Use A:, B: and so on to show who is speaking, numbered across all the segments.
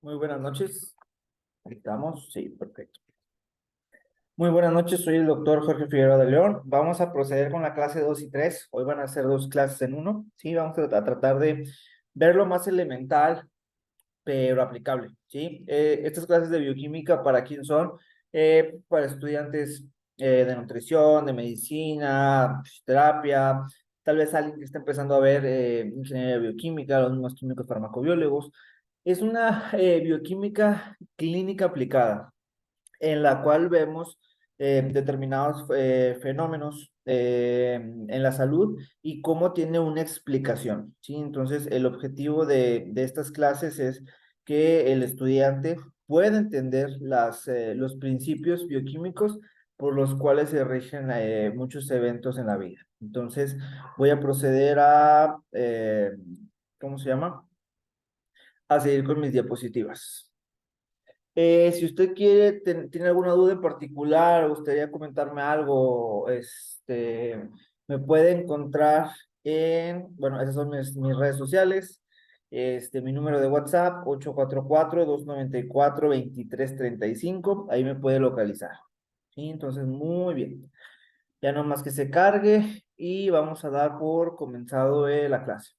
A: Muy buenas noches. Ahí estamos. Sí, perfecto. Muy buenas noches, soy el doctor Jorge Figueroa de León. Vamos a proceder con la clase 2 y 3. Hoy van a ser dos clases en uno. Sí, vamos a tratar de ver lo más elemental, pero aplicable. Sí, estas clases de bioquímica, ¿para quién son? Para estudiantes de nutrición, de medicina, fisioterapia, tal vez alguien que está empezando a ver ingeniería bioquímica, los mismos químicos farmacobiólogos. Es una bioquímica clínica aplicada en la cual vemos determinados fenómenos en la salud y cómo tiene una explicación, ¿sí? Entonces, el objetivo de estas clases es que el estudiante pueda entender los principios bioquímicos por los cuales se rigen muchos eventos en la vida. Entonces, voy a proceder ¿cómo se llama? A seguir con mis diapositivas. Si usted tiene alguna duda en particular, gustaría comentarme algo, me puede encontrar bueno, esas son mis redes sociales, mi número de WhatsApp, 844-294-2335, ahí me puede localizar. ¿Sí? Entonces, muy bien. Ya no más que se cargue y vamos a dar por comenzado la clase.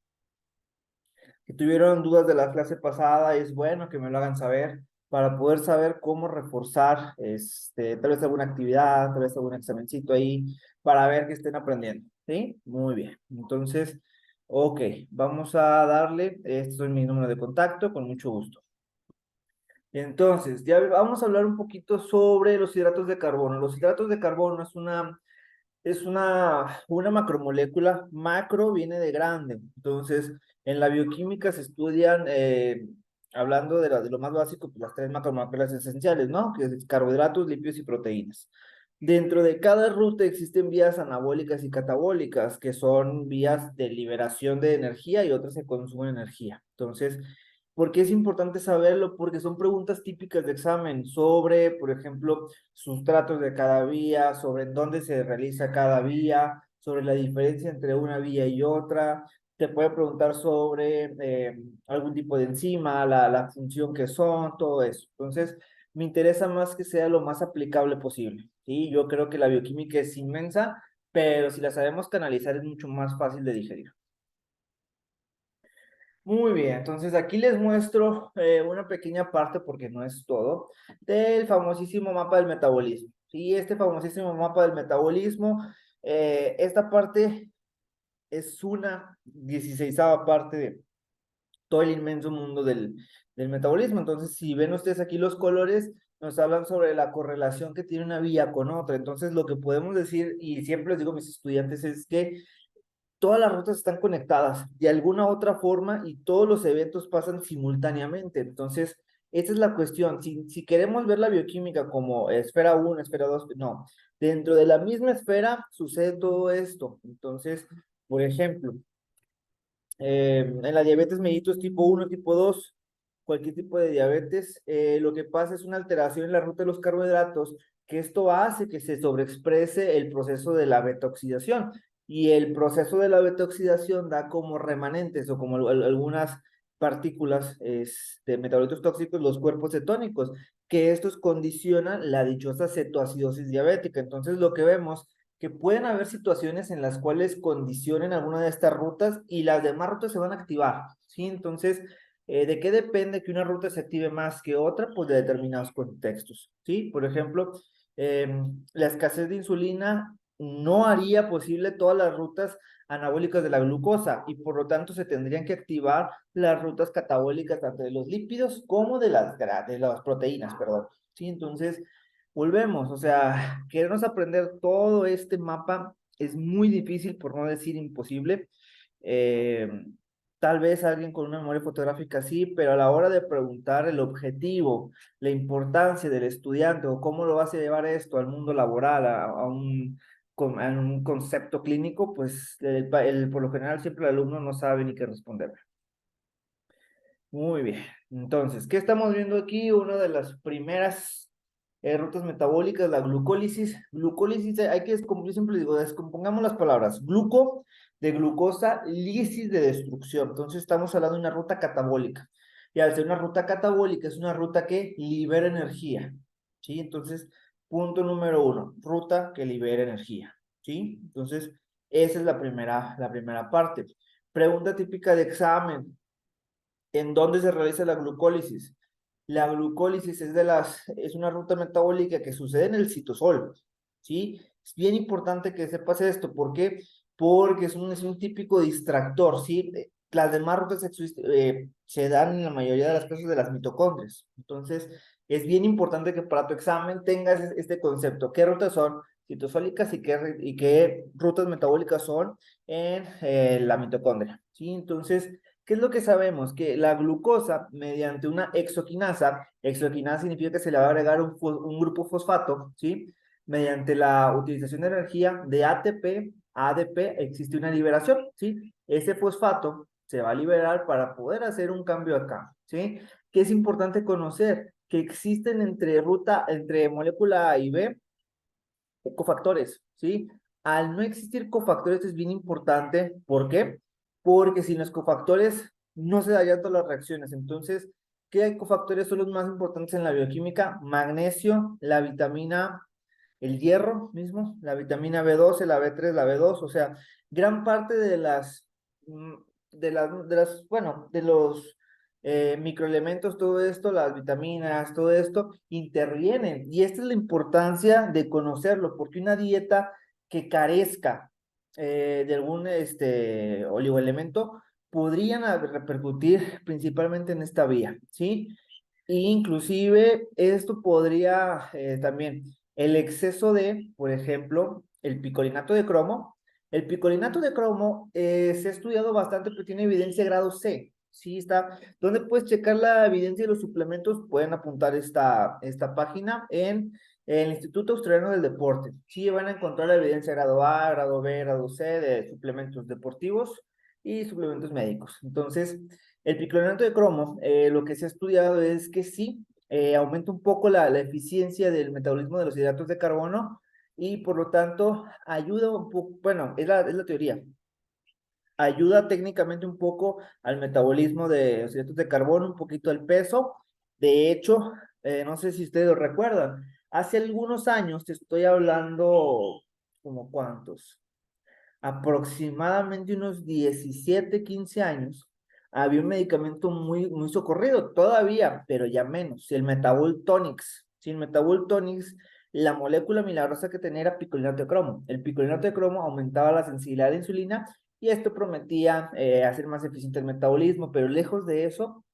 A: Si tuvieron dudas de la clase pasada, es bueno que me lo hagan saber para poder saber cómo reforzar, tal vez alguna actividad, tal vez algún examencito ahí, para ver que estén aprendiendo, ¿sí? Muy bien. Entonces, ok, vamos a darle, este es mi número de contacto, con mucho gusto. Entonces, ya vamos a hablar un poquito sobre los hidratos de carbono. Los hidratos de carbono es una macromolécula. Macro viene de grande. Entonces, en la bioquímica se estudian, hablando de lo más básico, pues las tres macromoléculas esenciales, ¿no? Que es carbohidratos, lípidos y proteínas. Dentro de cada ruta existen vías anabólicas y catabólicas, que son vías de liberación de energía y otras que consumen energía. Entonces, ¿por qué es importante saberlo? Porque son preguntas típicas de examen sobre, por ejemplo, sustratos de cada vía, sobre en dónde se realiza cada vía, sobre la diferencia entre una vía y otra. Te puede preguntar sobre algún tipo de enzima, la función que son, todo eso. Entonces, me interesa más que sea lo más aplicable posible. ¿Sí? Yo creo que la bioquímica es inmensa, pero si la sabemos canalizar es mucho más fácil de digerir. Muy bien, entonces aquí les muestro una pequeña parte, porque no es todo, del famosísimo mapa del metabolismo. Sí, este famosísimo mapa del metabolismo, esta parte es una 16ª parte de todo el inmenso mundo del metabolismo. Entonces, si ven ustedes aquí los colores, nos hablan sobre la correlación que tiene una vía con otra. Entonces, lo que podemos decir, y siempre les digo a mis estudiantes, es que todas las rutas están conectadas de alguna otra forma y todos los eventos pasan simultáneamente. Entonces, esa es la cuestión. Si queremos ver la bioquímica como esfera 1, esfera 2, no. Dentro de la misma esfera sucede todo esto. Entonces, por ejemplo, en la diabetes mellitus tipo 1, tipo 2, cualquier tipo de diabetes, lo que pasa es una alteración en la ruta de los carbohidratos, que esto hace que se sobreexprese el proceso de la beta-oxidación. Y el proceso de la beta-oxidación da como remanentes o como algunas partículas de metabolitos tóxicos, los cuerpos cetónicos, que estos condicionan la dichosa cetoacidosis diabética. Entonces, lo que vemos que pueden haber situaciones en las cuales condicionen alguna de estas rutas y las demás rutas se van a activar, ¿sí? Entonces, ¿de qué depende que una ruta se active más que otra? Pues de determinados contextos, ¿sí? Por ejemplo, la escasez de insulina no haría posible todas las rutas anabólicas de la glucosa y por lo tanto se tendrían que activar las rutas catabólicas tanto de los lípidos como de las proteínas, perdón, ¿sí? Entonces, volvemos, o sea, queremos aprender todo este mapa es muy difícil, por no decir imposible. Eh, Tal vez alguien con una memoria fotográfica sí, pero a la hora de preguntar el objetivo, la importancia del estudiante o cómo lo vas a llevar esto al mundo laboral, a un concepto clínico, pues por lo general siempre el alumno no sabe ni qué responder. Muy bien. Entonces, ¿qué estamos viendo aquí? Una de las primeras rutas metabólicas, la glucólisis. Glucólisis, hay que, como yo siempre digo, descompongamos las palabras. Gluco de glucosa, lisis de destrucción. Entonces, estamos hablando de una ruta catabólica. Y al ser una ruta catabólica, es una ruta que libera energía, ¿sí? Entonces, punto número uno, ruta que libera energía, ¿sí? Entonces, esa es la primera parte. Pregunta típica de examen. ¿En dónde se realiza la glucólisis? La glucólisis es una ruta metabólica que sucede en el citosol, ¿sí? Es bien importante que sepas esto. ¿Por qué? Porque es un típico distractor, ¿sí? Las demás rutas se dan en la mayoría de las casos de las mitocondrias. Entonces, es bien importante que para tu examen tengas este concepto. ¿Qué rutas son citosólicas y qué rutas metabólicas son en la mitocondria? ¿Sí? Entonces, ¿qué es lo que sabemos? Que la glucosa, mediante una exoquinasa significa que se le va a agregar un grupo fosfato, ¿sí? Mediante la utilización de energía de ATP, ADP, existe una liberación, ¿sí? Ese fosfato se va a liberar para poder hacer un cambio acá, ¿sí? Que es importante conocer que existen entre molécula A y B, cofactores, ¿sí? Al no existir cofactores es bien importante. ¿Por qué? Porque sin los cofactores no se darían todas las reacciones. Entonces, ¿qué cofactores son los más importantes en la bioquímica? Magnesio, la vitamina, el hierro mismo, la vitamina B12, la B3, la B2, o sea, gran parte mm, bueno, de los microelementos, todo esto, las vitaminas, todo esto, intervienen. Y esta es la importancia de conocerlo, porque una dieta que carezca de algún oligoelemento podrían repercutir principalmente en esta vía, ¿sí? E inclusive esto podría también, el exceso de, por ejemplo, el picolinato de cromo. El picolinato de cromo se ha estudiado bastante, pero tiene evidencia de grado C. Sí, está. ¿Dónde puedes checar la evidencia de los suplementos? Pueden apuntar esta página en el Instituto Australiano del Deporte. Sí, van a encontrar la evidencia de grado A, grado B, grado C de suplementos deportivos y suplementos médicos. Entonces, el picolinato de cromo, lo que se ha estudiado es que sí, aumenta un poco la eficiencia del metabolismo de los hidratos de carbono y por lo tanto ayuda un poco, bueno, es la teoría, ayuda técnicamente un poco al metabolismo de los hidratos de carbono, un poquito al peso. De hecho, no sé si ustedes lo recuerdan, hace algunos años, te estoy hablando, ¿como cuántos? Aproximadamente unos 17 15 años, había un medicamento muy socorrido, todavía, pero ya menos, el Metabol Tonics. Sin Metabol Tonics, la molécula milagrosa que tenía era picolinato de cromo. El picolinato de cromo aumentaba la sensibilidad a la insulina y esto prometía hacer más eficiente el metabolismo, pero lejos de eso,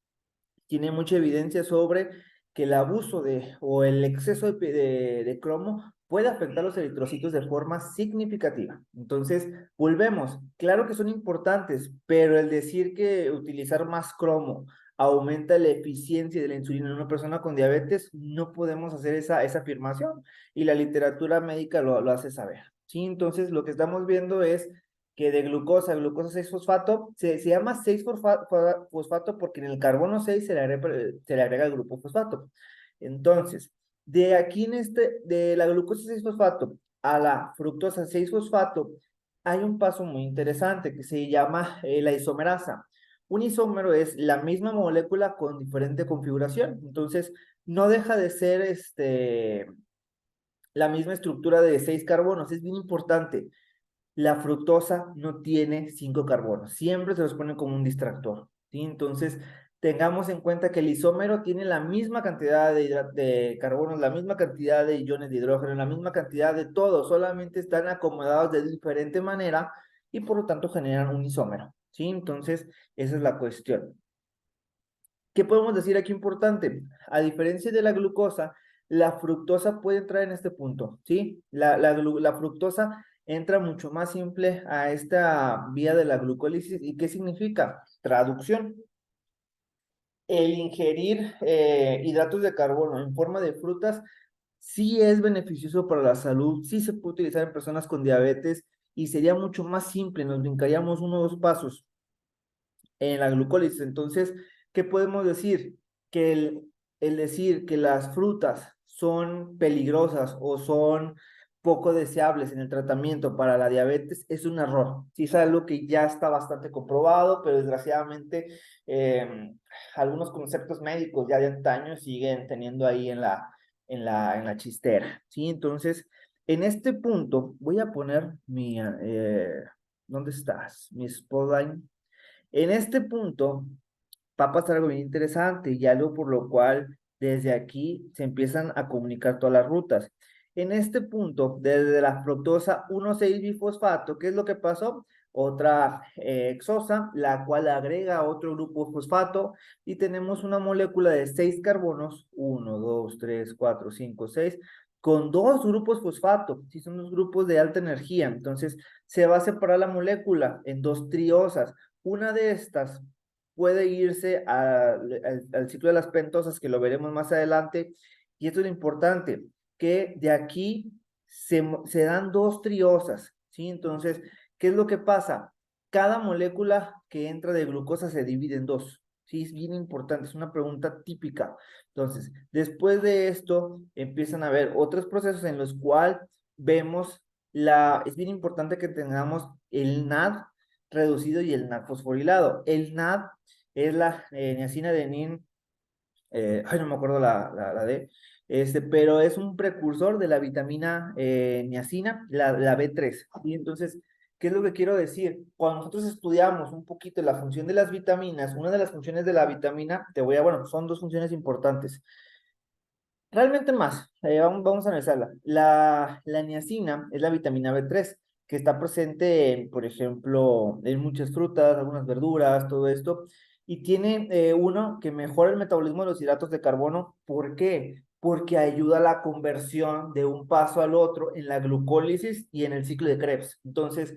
A: tiene mucha evidencia sobre que el abuso o el exceso de cromo puede afectar los eritrocitos de forma significativa. Entonces, volvemos, claro que son importantes, pero el decir que utilizar más cromo aumenta la eficiencia de la insulina en una persona con diabetes, no podemos hacer esa afirmación y la literatura médica lo hace saber. ¿Sí? Entonces, lo que estamos viendo es que de glucosa 6-fosfato, se llama 6-fosfato porque en el carbono 6 se le agrega el grupo fosfato. Entonces, de aquí de la glucosa 6-fosfato a la fructosa 6-fosfato, hay un paso muy interesante que se llama la isomerasa. Un isómero es la misma molécula con diferente configuración. Entonces, no deja de ser la misma estructura de 6 carbonos. Es bien importante. La fructosa no tiene 5 carbonos, siempre se los pone como un distractor, ¿sí? Entonces, tengamos en cuenta que el isómero tiene la misma cantidad de carbonos, la misma cantidad de iones de hidrógeno, la misma cantidad de todo, solamente están acomodados de diferente manera y por lo tanto generan un isómero, ¿sí? Entonces, esa es la cuestión. ¿Qué podemos decir aquí importante? A diferencia de la glucosa, la fructosa puede entrar en este punto, ¿sí? La fructosa entra mucho más simple a esta vía de la glucólisis. ¿Y qué significa? Traducción. El ingerir hidratos de carbono en forma de frutas sí es beneficioso para la salud, sí se puede utilizar en personas con diabetes y sería mucho más simple, nos brincaríamos uno o dos pasos en la glucólisis. Entonces, ¿qué podemos decir? Que el decir que las frutas son peligrosas o son poco deseables en el tratamiento para la diabetes es un error. Sí, es algo que ya está bastante comprobado, pero desgraciadamente eh, algunos conceptos médicos ya de antaño siguen teniendo ahí en la chistera. ¿Sí? Entonces, en este punto voy a poner ¿dónde estás? Mi spotlight. En este punto va a pasar algo bien interesante y algo por lo cual desde aquí se empiezan a comunicar todas las rutas. En este punto, desde la fructosa 1,6-bifosfato, ¿qué es lo que pasó? Otra exosa, la cual agrega otro grupo fosfato y tenemos una molécula de 6 carbonos, 1, 2, 3, 4, 5, 6, con dos grupos fosfato, si son dos grupos de alta energía. Entonces, se va a separar la molécula en dos triosas. Una de estas puede irse al ciclo de las pentosas, que lo veremos más adelante, y esto es lo importante, que de aquí se dan dos triosas, ¿sí? Entonces, ¿qué es lo que pasa? Cada molécula que entra de glucosa se divide en dos, ¿sí? Es bien importante, es una pregunta típica. Entonces, después de esto, empiezan a haber otros procesos en los cuales vemos es bien importante que tengamos el NAD reducido y el NAD fosforilado. El NAD es la niacina ay, no me acuerdo la D, pero es un precursor de la vitamina niacina, la B3. Y entonces, ¿qué es lo que quiero decir? Cuando nosotros estudiamos un poquito la función de las vitaminas, una de las funciones de la vitamina, bueno, son dos funciones importantes. Realmente más, vamos a analizarla. La niacina es la vitamina B3 que está presente, por ejemplo, en muchas frutas, algunas verduras, todo esto, y tiene uno que mejora el metabolismo de los hidratos de carbono. ¿Por qué? Porque ayuda a la conversión de un paso al otro en la glucólisis y en el ciclo de Krebs. Entonces,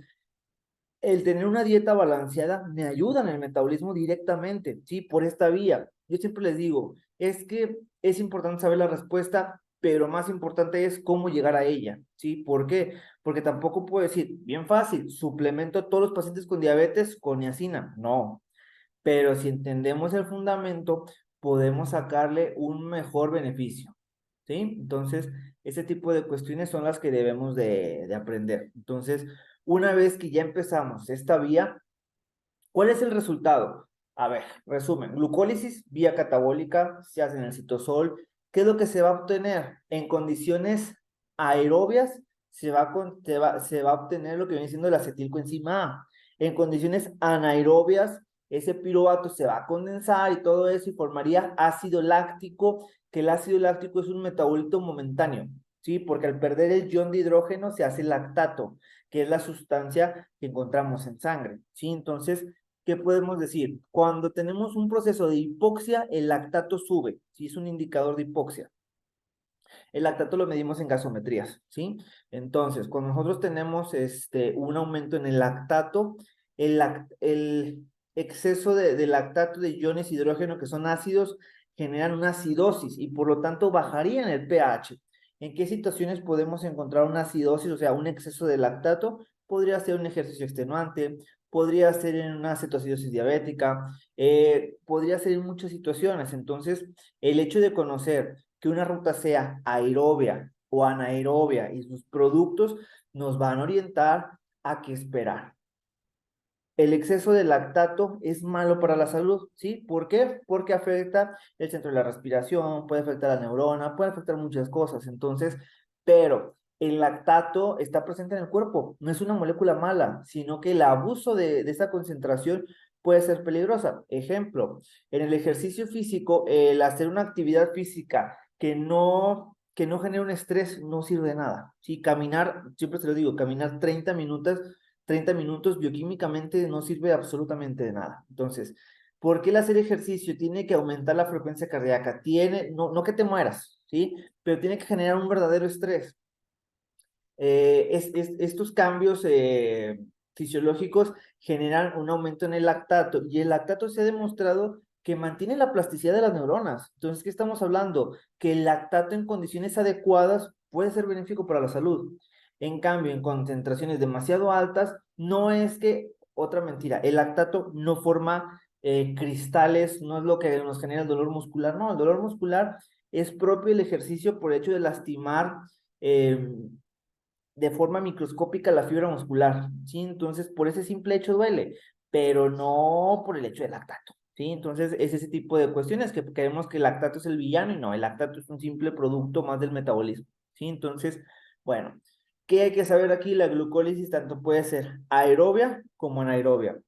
A: el tener una dieta balanceada me ayuda en el metabolismo directamente, ¿sí? Por esta vía. Yo siempre les digo, es que es importante saber la respuesta, pero más importante es cómo llegar a ella, ¿sí? ¿Por qué? Porque tampoco puedo decir, bien fácil, suplemento a todos los pacientes con diabetes con niacina. No, pero si entendemos el fundamento, podemos sacarle un mejor beneficio, ¿sí? Entonces, ese tipo de cuestiones son las que debemos de aprender. Entonces, una vez que ya empezamos esta vía, ¿cuál es el resultado? A ver, resumen, glucólisis, vía catabólica, se hace en el citosol. ¿Qué es lo que se va a obtener? En condiciones aerobias se va a obtener lo que viene siendo la acetilcoenzima A. En condiciones anaerobias, ese piruvato se va a condensar y todo eso y formaría ácido láctico, que el ácido láctico es un metabolito momentáneo, ¿sí? Porque al perder el ion de hidrógeno se hace lactato, que es la sustancia que encontramos en sangre, ¿sí? Entonces, ¿qué podemos decir? Cuando tenemos un proceso de hipoxia, el lactato sube, ¿sí? Es un indicador de hipoxia. El lactato lo medimos en gasometrías, ¿sí? Entonces, cuando nosotros tenemos un aumento en el lactato, el exceso de lactato de iones hidrógeno que son ácidos generan una acidosis y por lo tanto bajarían el pH. ¿En qué situaciones podemos encontrar una acidosis, o sea, un exceso de lactato? Podría ser un ejercicio extenuante, podría ser en una cetoacidosis diabética, podría ser en muchas situaciones. Entonces, el hecho de conocer que una ruta sea aerobia o anaerobia y sus productos nos van a orientar a qué esperar. El exceso de lactato es malo para la salud, ¿sí? ¿Por qué? Porque afecta el centro de la respiración, puede afectar a la neurona, puede afectar muchas cosas. Entonces, pero el lactato está presente en el cuerpo, no es una molécula mala, sino que el abuso de esa concentración puede ser peligrosa. Ejemplo, en el ejercicio físico, el hacer una actividad física que no genere un estrés no sirve de nada. Sí, caminar, siempre te lo digo, caminar 30 minutos bioquímicamente no sirve absolutamente de nada. Entonces, ¿por qué el hacer ejercicio tiene que aumentar la frecuencia cardíaca? No que te mueras, ¿sí? Pero tiene que generar un verdadero estrés. Estos cambios fisiológicos generan un aumento en el lactato y el lactato se ha demostrado que mantiene la plasticidad de las neuronas. Entonces, ¿qué estamos hablando? Que el lactato en condiciones adecuadas puede ser benéfico para la salud. En cambio, en concentraciones demasiado altas, no es que, otra mentira, el lactato no forma cristales, no es lo que nos genera el dolor muscular, no, el dolor muscular es propio del ejercicio por el hecho de lastimar. de forma microscópica la fibra muscular, ¿sí? Entonces, por ese simple hecho duele, pero no por el hecho del lactato, ¿sí? Entonces, es ese tipo de cuestiones que creemos que el lactato es el villano y no, el lactato es un simple producto más del metabolismo, ¿sí? Entonces, bueno, ¿qué hay que saber aquí? La glucólisis tanto puede ser aerobia como anaerobia.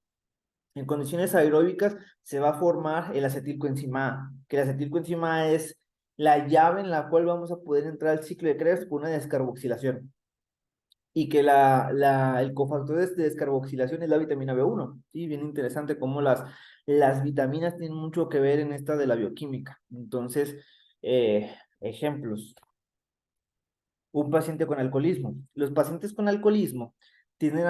A: En condiciones aeróbicas se va a formar el acetilcoenzima A, que el acetilcoenzima A es la llave en la cual vamos a poder entrar al ciclo de Krebs por una descarboxilación y que el cofactor de descarboxilación es la vitamina B1. Sí, bien interesante cómo las vitaminas tienen mucho que ver en esta de la bioquímica. Entonces, ejemplos. Un paciente con alcoholismo. Los pacientes con alcoholismo tienden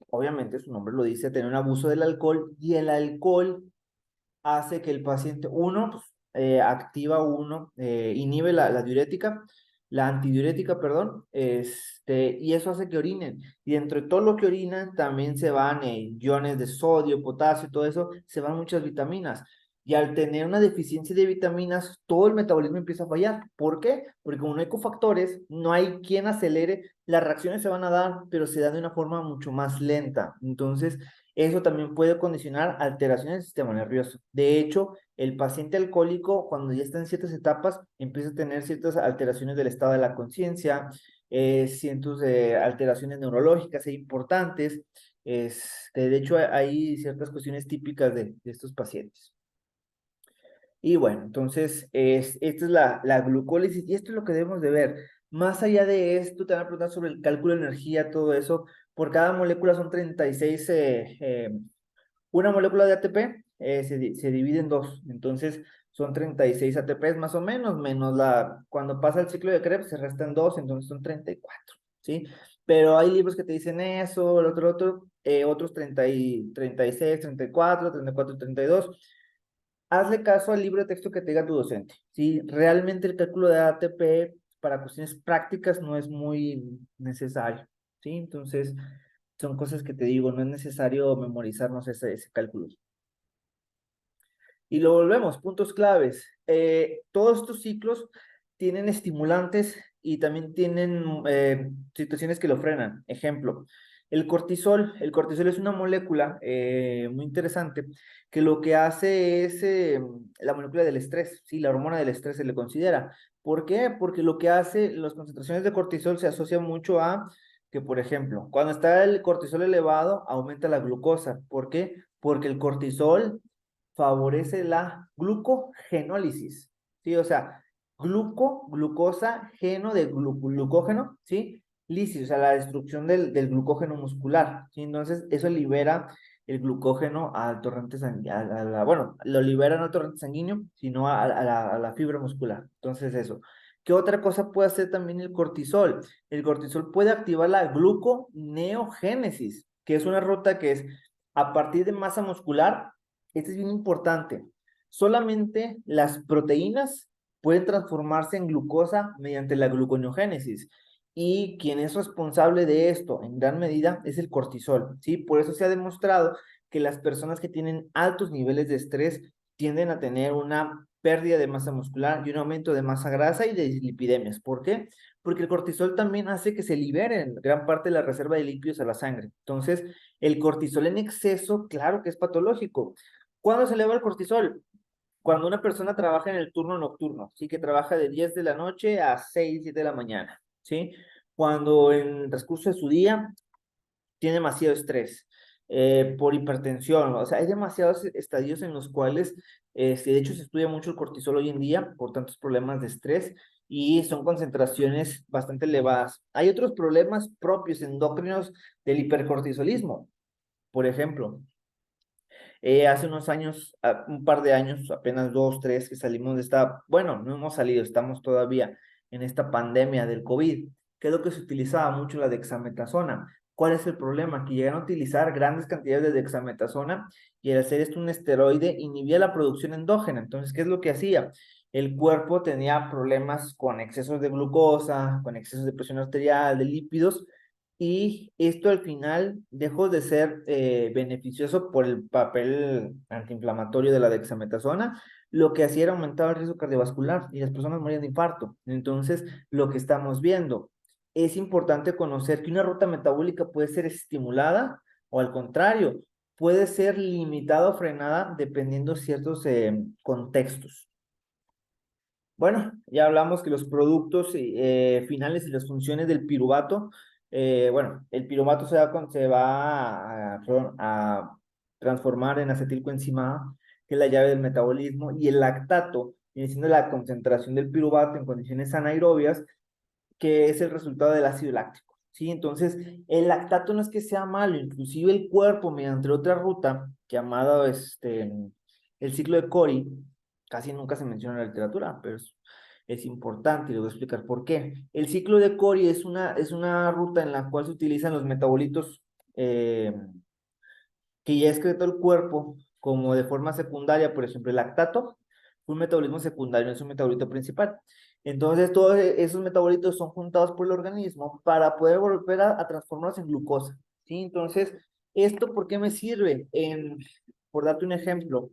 A: obviamente su nombre lo dice, a tener un abuso del alcohol y el alcohol hace que el paciente, inhibe la diurética, la antidiurética, perdón, y eso hace que orinen. Y dentro de todo lo que orinan también se van iones de sodio, potasio, todo eso, se van muchas vitaminas. Y al tener una deficiencia de vitaminas, todo el metabolismo empieza a fallar. ¿Por qué? Porque como no hay cofactores, no hay quien acelere, las reacciones se van a dar, pero se dan de una forma mucho más lenta. Entonces, eso también puede condicionar alteraciones del sistema nervioso. De hecho, el paciente alcohólico, cuando ya está en ciertas etapas, empieza a tener ciertas alteraciones del estado de la conciencia, cientos de alteraciones neurológicas e importantes. De hecho, hay ciertas cuestiones típicas de estos pacientes. Y bueno, entonces, esta es la glucólisis y esto es lo que debemos de ver. Más allá de esto, te van a preguntar sobre el cálculo de energía, todo eso. Por cada molécula son 36 una molécula de ATP se divide en dos, entonces son 36 ATPs más o menos, menos cuando pasa el ciclo de Krebs se restan dos, entonces son 34, ¿sí? Pero hay libros que te dicen eso, el otro, otros 36, 34, 34, 32. Hazle caso al libro de texto que te diga tu docente, ¿sí? Realmente el cálculo de ATP para cuestiones prácticas no es muy necesario, ¿sí? Entonces, son cosas que te digo, no es necesario memorizarnos ese cálculo. Y lo volvemos, puntos claves. Todos estos ciclos tienen estimulantes y también tienen situaciones que lo frenan. Ejemplo, el cortisol. El cortisol es una molécula muy interesante que lo que hace es la molécula del estrés, ¿sí? La hormona del estrés se le considera. ¿Por qué? Porque lo que hace, las concentraciones de cortisol se asocian mucho a que, por ejemplo, cuando está el cortisol elevado, aumenta la glucosa. ¿Por qué? Porque el cortisol favorece la glucogenólisis, ¿sí? O sea, glucosa, geno de glucógeno, ¿sí? Lisis, o sea, la destrucción del glucógeno muscular, ¿sí? Entonces, eso libera el glucógeno al torrente sanguíneo, bueno, lo libera no al torrente sanguíneo, sino a la fibra muscular. Entonces, eso. ¿Qué otra cosa puede hacer también el cortisol? El cortisol puede activar la gluconeogénesis, que es una ruta que es a partir de masa muscular. Este es bien importante. Solamente las proteínas pueden transformarse en glucosa mediante la gluconeogénesis. Y quien es responsable de esto en gran medida es el cortisol, ¿sí? Por eso se ha demostrado que las personas que tienen altos niveles de estrés tienden a tener una pérdida de masa muscular y un aumento de masa grasa y de dislipidemias. ¿Por qué? Porque el cortisol también hace que se liberen gran parte de la reserva de lípidos a la sangre. Entonces, el cortisol en exceso, claro que es patológico. ¿Cuándo se eleva el cortisol? Cuando una persona trabaja en el turno nocturno, ¿sí? Que trabaja de 10 de la noche a 6 7 de la mañana, ¿sí? Cuando en el transcurso de su día tiene demasiado estrés por hipertensión, o sea, hay demasiados estadios en los cuales, de hecho, se estudia mucho el cortisol hoy en día por tantos problemas de estrés y son concentraciones bastante elevadas. Hay otros problemas propios endocrinos del hipercortisolismo, por ejemplo. Hace unos años, un par de años, apenas dos, tres, que salimos de bueno, no hemos salido, estamos todavía en esta pandemia del COVID, que es lo que se utilizaba mucho la dexametasona. ¿Cuál es el problema? Que llegan a utilizar grandes cantidades de dexametasona y al hacer esto un esteroide inhibía la producción endógena. Entonces, ¿qué es lo que hacía? El cuerpo tenía problemas con excesos de glucosa, con excesos de presión arterial, de lípidos, y esto al final dejó de ser beneficioso por el papel antiinflamatorio de la dexametasona, lo que hacía era aumentar el riesgo cardiovascular y las personas morían de infarto. Entonces, lo que estamos viendo, es importante conocer que una ruta metabólica puede ser estimulada o al contrario, puede ser limitada o frenada dependiendo ciertos contextos. Bueno, ya hablamos que los productos finales y las funciones del piruvato, bueno, el piruvato se va perdón, a transformar en acetilcoenzima A, que es la llave del metabolismo, y el lactato, viene siendo la concentración del piruvato en condiciones anaerobias, que es el resultado del ácido láctico, ¿sí? Entonces, el lactato no es que sea malo, inclusive el cuerpo, mediante otra ruta, llamada el ciclo de Cori, casi nunca se menciona en la literatura, pero es importante y les voy a explicar por qué. El ciclo de Cori es una ruta en la cual se utilizan los metabolitos eh, que ya excretó el cuerpo como de forma secundaria, por ejemplo, el lactato, un metabolismo secundario, no es un metabolito principal. Entonces, todos esos metabolitos son juntados por el organismo para poder volver a transformarlos en glucosa, ¿sí? Entonces, ¿esto por qué me sirve? Por darte un ejemplo,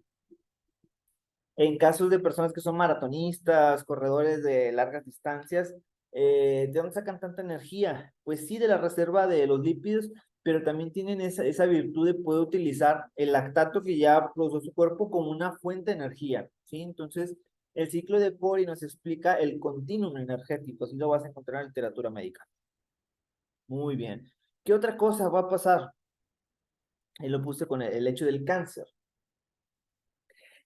A: en casos de personas que son maratonistas, corredores de largas distancias, ¿de dónde sacan tanta energía? Pues sí, de la reserva de los lípidos, pero también tienen esa virtud de poder utilizar el lactato que ya produjo su cuerpo como una fuente de energía, ¿sí? Entonces, el ciclo de Cori nos explica el continuum energético, así lo vas a encontrar en la literatura médica. Muy bien. ¿Qué otra cosa va a pasar? Lo puse con el hecho del cáncer.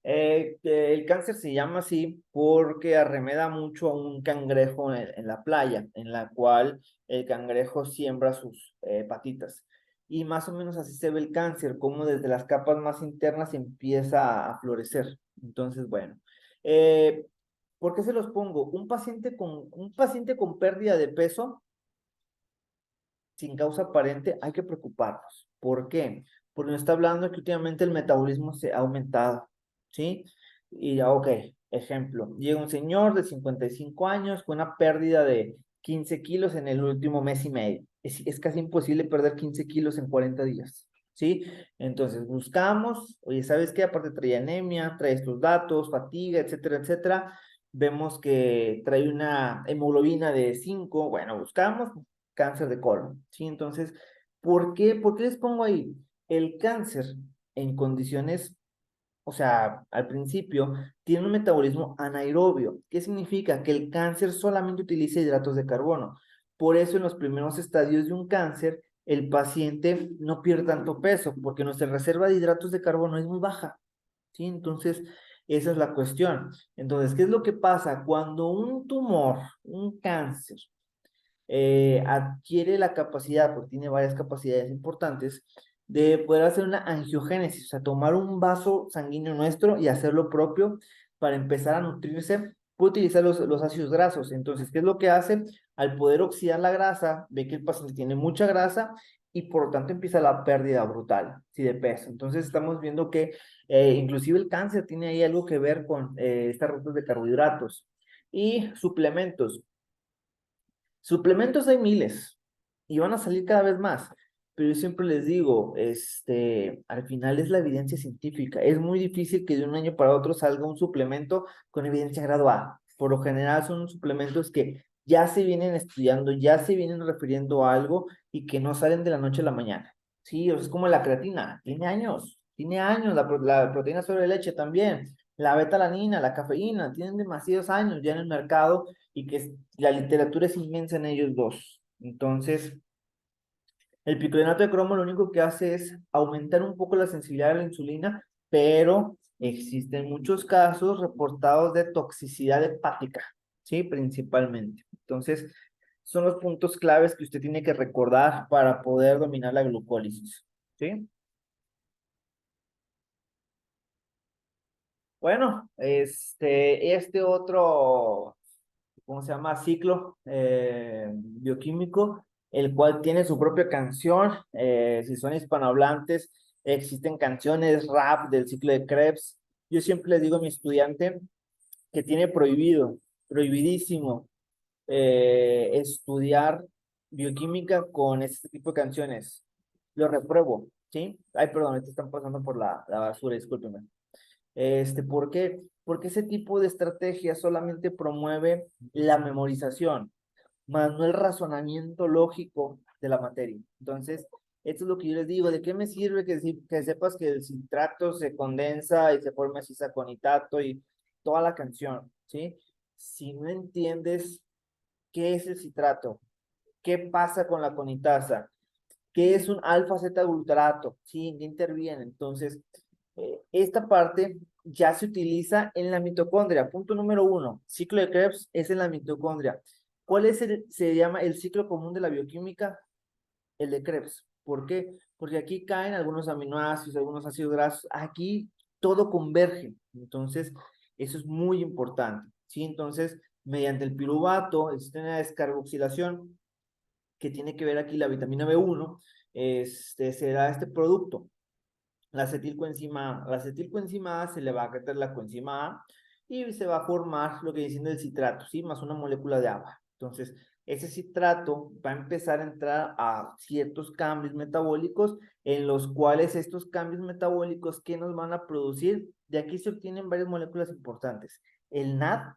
A: El cáncer se llama así porque arremeda mucho a un cangrejo en la playa, en la cual el cangrejo siembra sus patitas. Y más o menos así se ve el cáncer, como desde las capas más internas empieza a florecer. Entonces, bueno, eh, ¿por qué se los pongo? Un paciente con pérdida de peso sin causa aparente, hay que preocuparnos. ¿Por qué? Porque nos está hablando que últimamente el metabolismo se ha aumentado, ¿sí? Y ya, ok, ejemplo, llega un señor de 55 años con una pérdida de 15 kilos en el último mes y medio. Es casi imposible perder 15 kilos en 40 días, ¿sí? Entonces buscamos, oye, ¿sabes qué? Aparte trae anemia, trae estos datos, fatiga, etcétera, etcétera. Vemos que trae una hemoglobina de 5, bueno, buscamos, cáncer de colon, ¿sí? Entonces, ¿por qué les pongo ahí? El cáncer en condiciones, o sea, al principio, tiene un metabolismo anaerobio. ¿Qué significa? Que el cáncer solamente utiliza hidratos de carbono. Por eso en los primeros estadios de un cáncer, el paciente no pierde tanto peso, porque nuestra reserva de hidratos de carbono es muy baja, ¿sí? Entonces, esa es la cuestión. Entonces, ¿qué es lo que pasa? Cuando un tumor, un cáncer, adquiere la capacidad, porque tiene varias capacidades importantes, de poder hacer una angiogénesis, o sea, tomar un vaso sanguíneo nuestro y hacer lo propio para empezar a nutrirse, puede utilizar los ácidos grasos. Entonces, ¿qué es lo que hace? Al poder oxidar la grasa, ve que el paciente tiene mucha grasa y por lo tanto empieza la pérdida brutal, ¿sí? De peso. Entonces, estamos viendo que inclusive el cáncer tiene ahí algo que ver con estas rutas de carbohidratos. Y suplementos. Suplementos hay miles y van a salir cada vez más, pero yo siempre les digo, al final es la evidencia científica. Es muy difícil que de un año para otro salga un suplemento con evidencia grado A. Por lo general son suplementos que ya se vienen estudiando, ya se vienen refiriendo a algo y que no salen de la noche a la mañana. Sí, o sea, es como la creatina, tiene años, la proteína sobre leche también, la betalanina, la cafeína, tienen demasiados años ya en el mercado y que la literatura es inmensa en ellos dos. Entonces, el picolenato de cromo lo único que hace es aumentar un poco la sensibilidad a la insulina, pero existen muchos casos reportados de toxicidad hepática, ¿sí? Principalmente. Entonces, son los puntos claves que usted tiene que recordar para poder dominar la glucólisis, ¿sí? Bueno, este otro, ¿cómo se llama? Ciclo bioquímico, el cual tiene su propia canción. Si son hispanohablantes, existen canciones rap del ciclo de Krebs. Yo siempre les digo a mi estudiante que tiene prohibido, prohibidísimo, estudiar bioquímica con este tipo de canciones. Lo repruebo, ¿sí? Ay, perdón, te están pasando por la basura, discúlpeme. ¿Por qué? Porque ese tipo de estrategia solamente promueve la memorización. más no el razonamiento lógico de la materia. Entonces, esto es lo que yo les digo, ¿de qué me sirve que sepas que el citrato se condensa y se forma cisaconitato y toda la canción, ¿sí? Si no entiendes qué es el citrato, qué pasa con la conitasa, qué es un alfa-Z-glutarato, ¿sí? ¿En qué interviene? Entonces, esta parte ya se utiliza en la mitocondria. Punto número uno, ciclo de Krebs es en la mitocondria. ¿Cuál es se llama el ciclo común de la bioquímica? El de Krebs. ¿Por qué? Porque aquí caen algunos aminoácidos, algunos ácidos grasos. Aquí todo converge. Entonces, eso es muy importante. ¿Sí? Entonces, mediante el piruvato, existe una descarboxilación que tiene que ver aquí la vitamina B1, se da este producto, la acetilcoenzima A. La acetilcoenzima A se le va a quitar la coenzima A y se va a formar lo que diciendo el citrato, ¿sí? Más una molécula de agua. Entonces, ese citrato va a empezar a entrar a ciertos cambios metabólicos en los cuales estos cambios metabólicos que nos van a producir, de aquí se obtienen varias moléculas importantes. El NAD,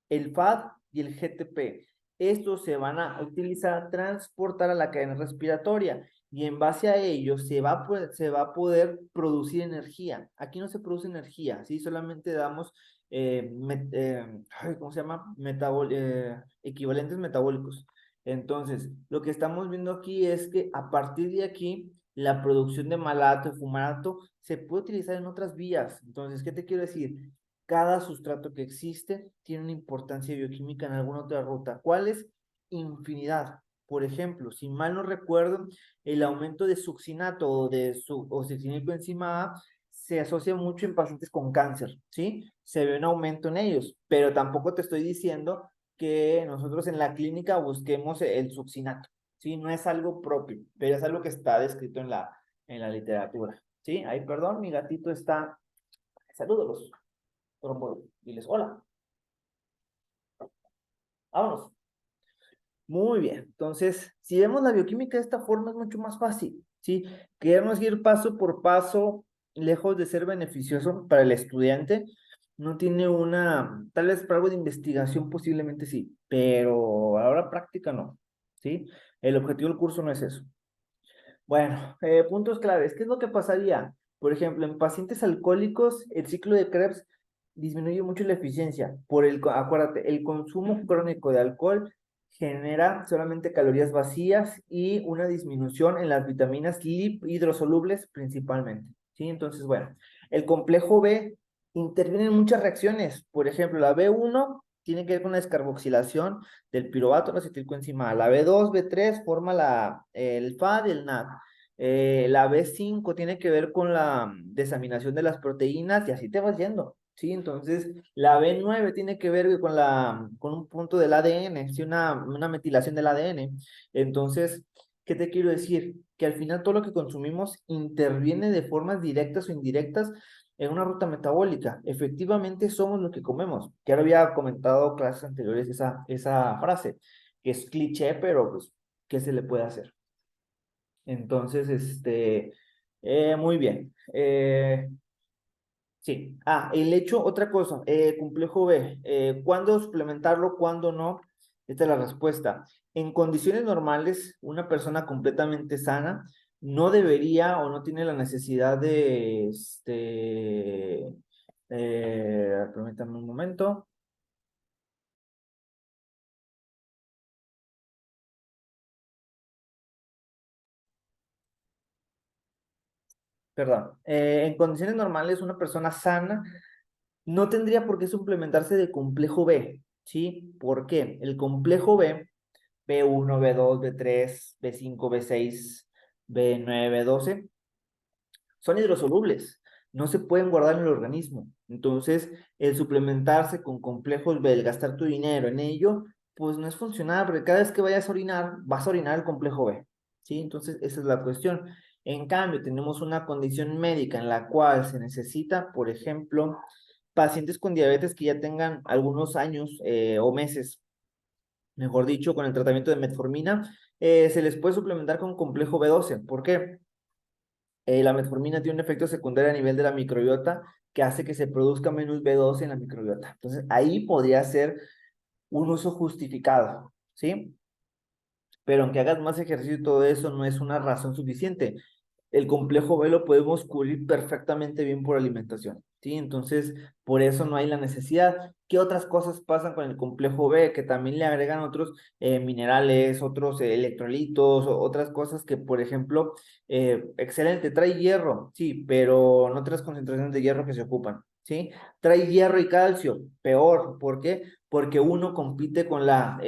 A: el FAD y el GTP. Estos se van a utilizar, transportar a la cadena respiratoria y en base a ello se va a poder producir energía. Aquí no se produce energía, ¿sí? Solamente damos, ¿cómo se llama? Equivalentes metabólicos. Entonces, lo que estamos viendo aquí es que a partir de aquí, la producción de malato y fumarato se puede utilizar en otras vías. Entonces, ¿qué te quiero decir? Cada sustrato que existe tiene una importancia bioquímica en alguna otra ruta. ¿Cuál es? Infinidad. Por ejemplo, si mal no recuerdo, el aumento de succinato o succinilcoenzima A se asocia mucho en pacientes con cáncer, ¿sí? Se ve un aumento en ellos, pero tampoco te estoy diciendo que nosotros en la clínica busquemos el succinato, ¿sí? No es algo propio, pero es algo que está descrito en la literatura, ¿sí? Ay, perdón, mi gatito está... Saludos. Diles hola, vámonos. Muy bien, entonces, si vemos la bioquímica de esta forma es mucho más fácil, ¿sí? Queremos ir paso por paso, lejos de ser beneficioso para el estudiante, no tiene tal vez para algo de investigación posiblemente sí, pero a la hora práctica no, ¿sí? El objetivo del curso no es eso. Bueno, puntos claves. ¿Qué es lo que pasaría? Por ejemplo, en pacientes alcohólicos, el ciclo de Krebs disminuye mucho la eficiencia. Acuérdate, el consumo crónico de alcohol genera solamente calorías vacías y una disminución en las vitaminas hidrosolubles principalmente. ¿Sí? Entonces, bueno, el complejo B interviene en muchas reacciones. Por ejemplo, la B1 tiene que ver con la descarboxilación del piruvato, la acetilcoenzima A. La B2, B3 forma el FAD y el NAD. La B5 tiene que ver con la desaminación de las proteínas y así te vas yendo, ¿sí? Entonces, la B9 tiene que ver con un punto del ADN, ¿sí? Una metilación del ADN. Entonces, ¿qué te quiero decir? Que al final todo lo que consumimos interviene de formas directas o indirectas en una ruta metabólica. Efectivamente somos lo que comemos. Que ahora había comentado clases anteriores esa frase, que es cliché, pero pues, ¿qué se le puede hacer? Entonces, muy bien. Sí. Ah, el hecho, otra cosa, complejo B. ¿Cuándo suplementarlo? ¿Cuándo no? Esta es la respuesta. En condiciones normales, una persona completamente sana no debería o no tiene la necesidad de, permítame un momento. Perdón. En condiciones normales, una persona sana no tendría por qué suplementarse de complejo B, ¿sí? ¿Por qué? El complejo B, B1, B2, B3, B5, B6, B9, B12, son hidrosolubles, no se pueden guardar en el organismo. Entonces, el suplementarse con complejos B, el gastar tu dinero en ello, pues no es funcional, porque cada vez que vayas a orinar, vas a orinar el complejo B, ¿sí? Entonces, esa es la cuestión. En cambio, tenemos una condición médica en la cual se necesita, por ejemplo, pacientes con diabetes que ya tengan algunos años o meses, mejor dicho, con el tratamiento de metformina, se les puede suplementar con complejo B12. ¿Por qué? La metformina tiene un efecto secundario a nivel de la microbiota que hace que se produzca menos B12 en la microbiota. Entonces, ahí podría ser un uso justificado, ¿sí? pero aunque hagas más ejercicio y todo eso, no es una razón suficiente. El complejo B lo podemos cubrir perfectamente bien por alimentación, ¿sí? Entonces, por eso no hay la necesidad. ¿Qué otras cosas pasan con el complejo B? Que también le agregan otros minerales, otros electrolitos, otras cosas que, por ejemplo, excelente, trae hierro, sí, pero no otras concentraciones de hierro que se ocupan, ¿sí? Trae hierro y calcio, peor, ¿por qué? Porque uno compite con la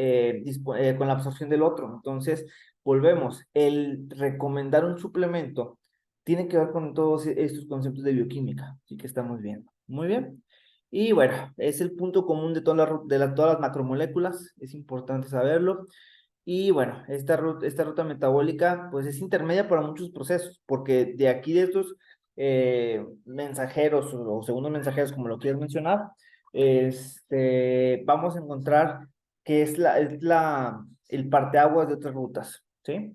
A: absorción del otro. Entonces, volvemos, el recomendar un suplemento tiene que ver con todos estos conceptos de bioquímica, sí que estamos viendo. Muy bien. Y bueno, es el punto común de todas las macromoléculas, es importante saberlo. Y bueno, esta ruta metabólica pues es intermedia para muchos procesos, porque de aquí de estos mensajeros o segundos mensajeros, como lo quieras mencionar, vamos a encontrar que el parteaguas de otras rutas, ¿sí?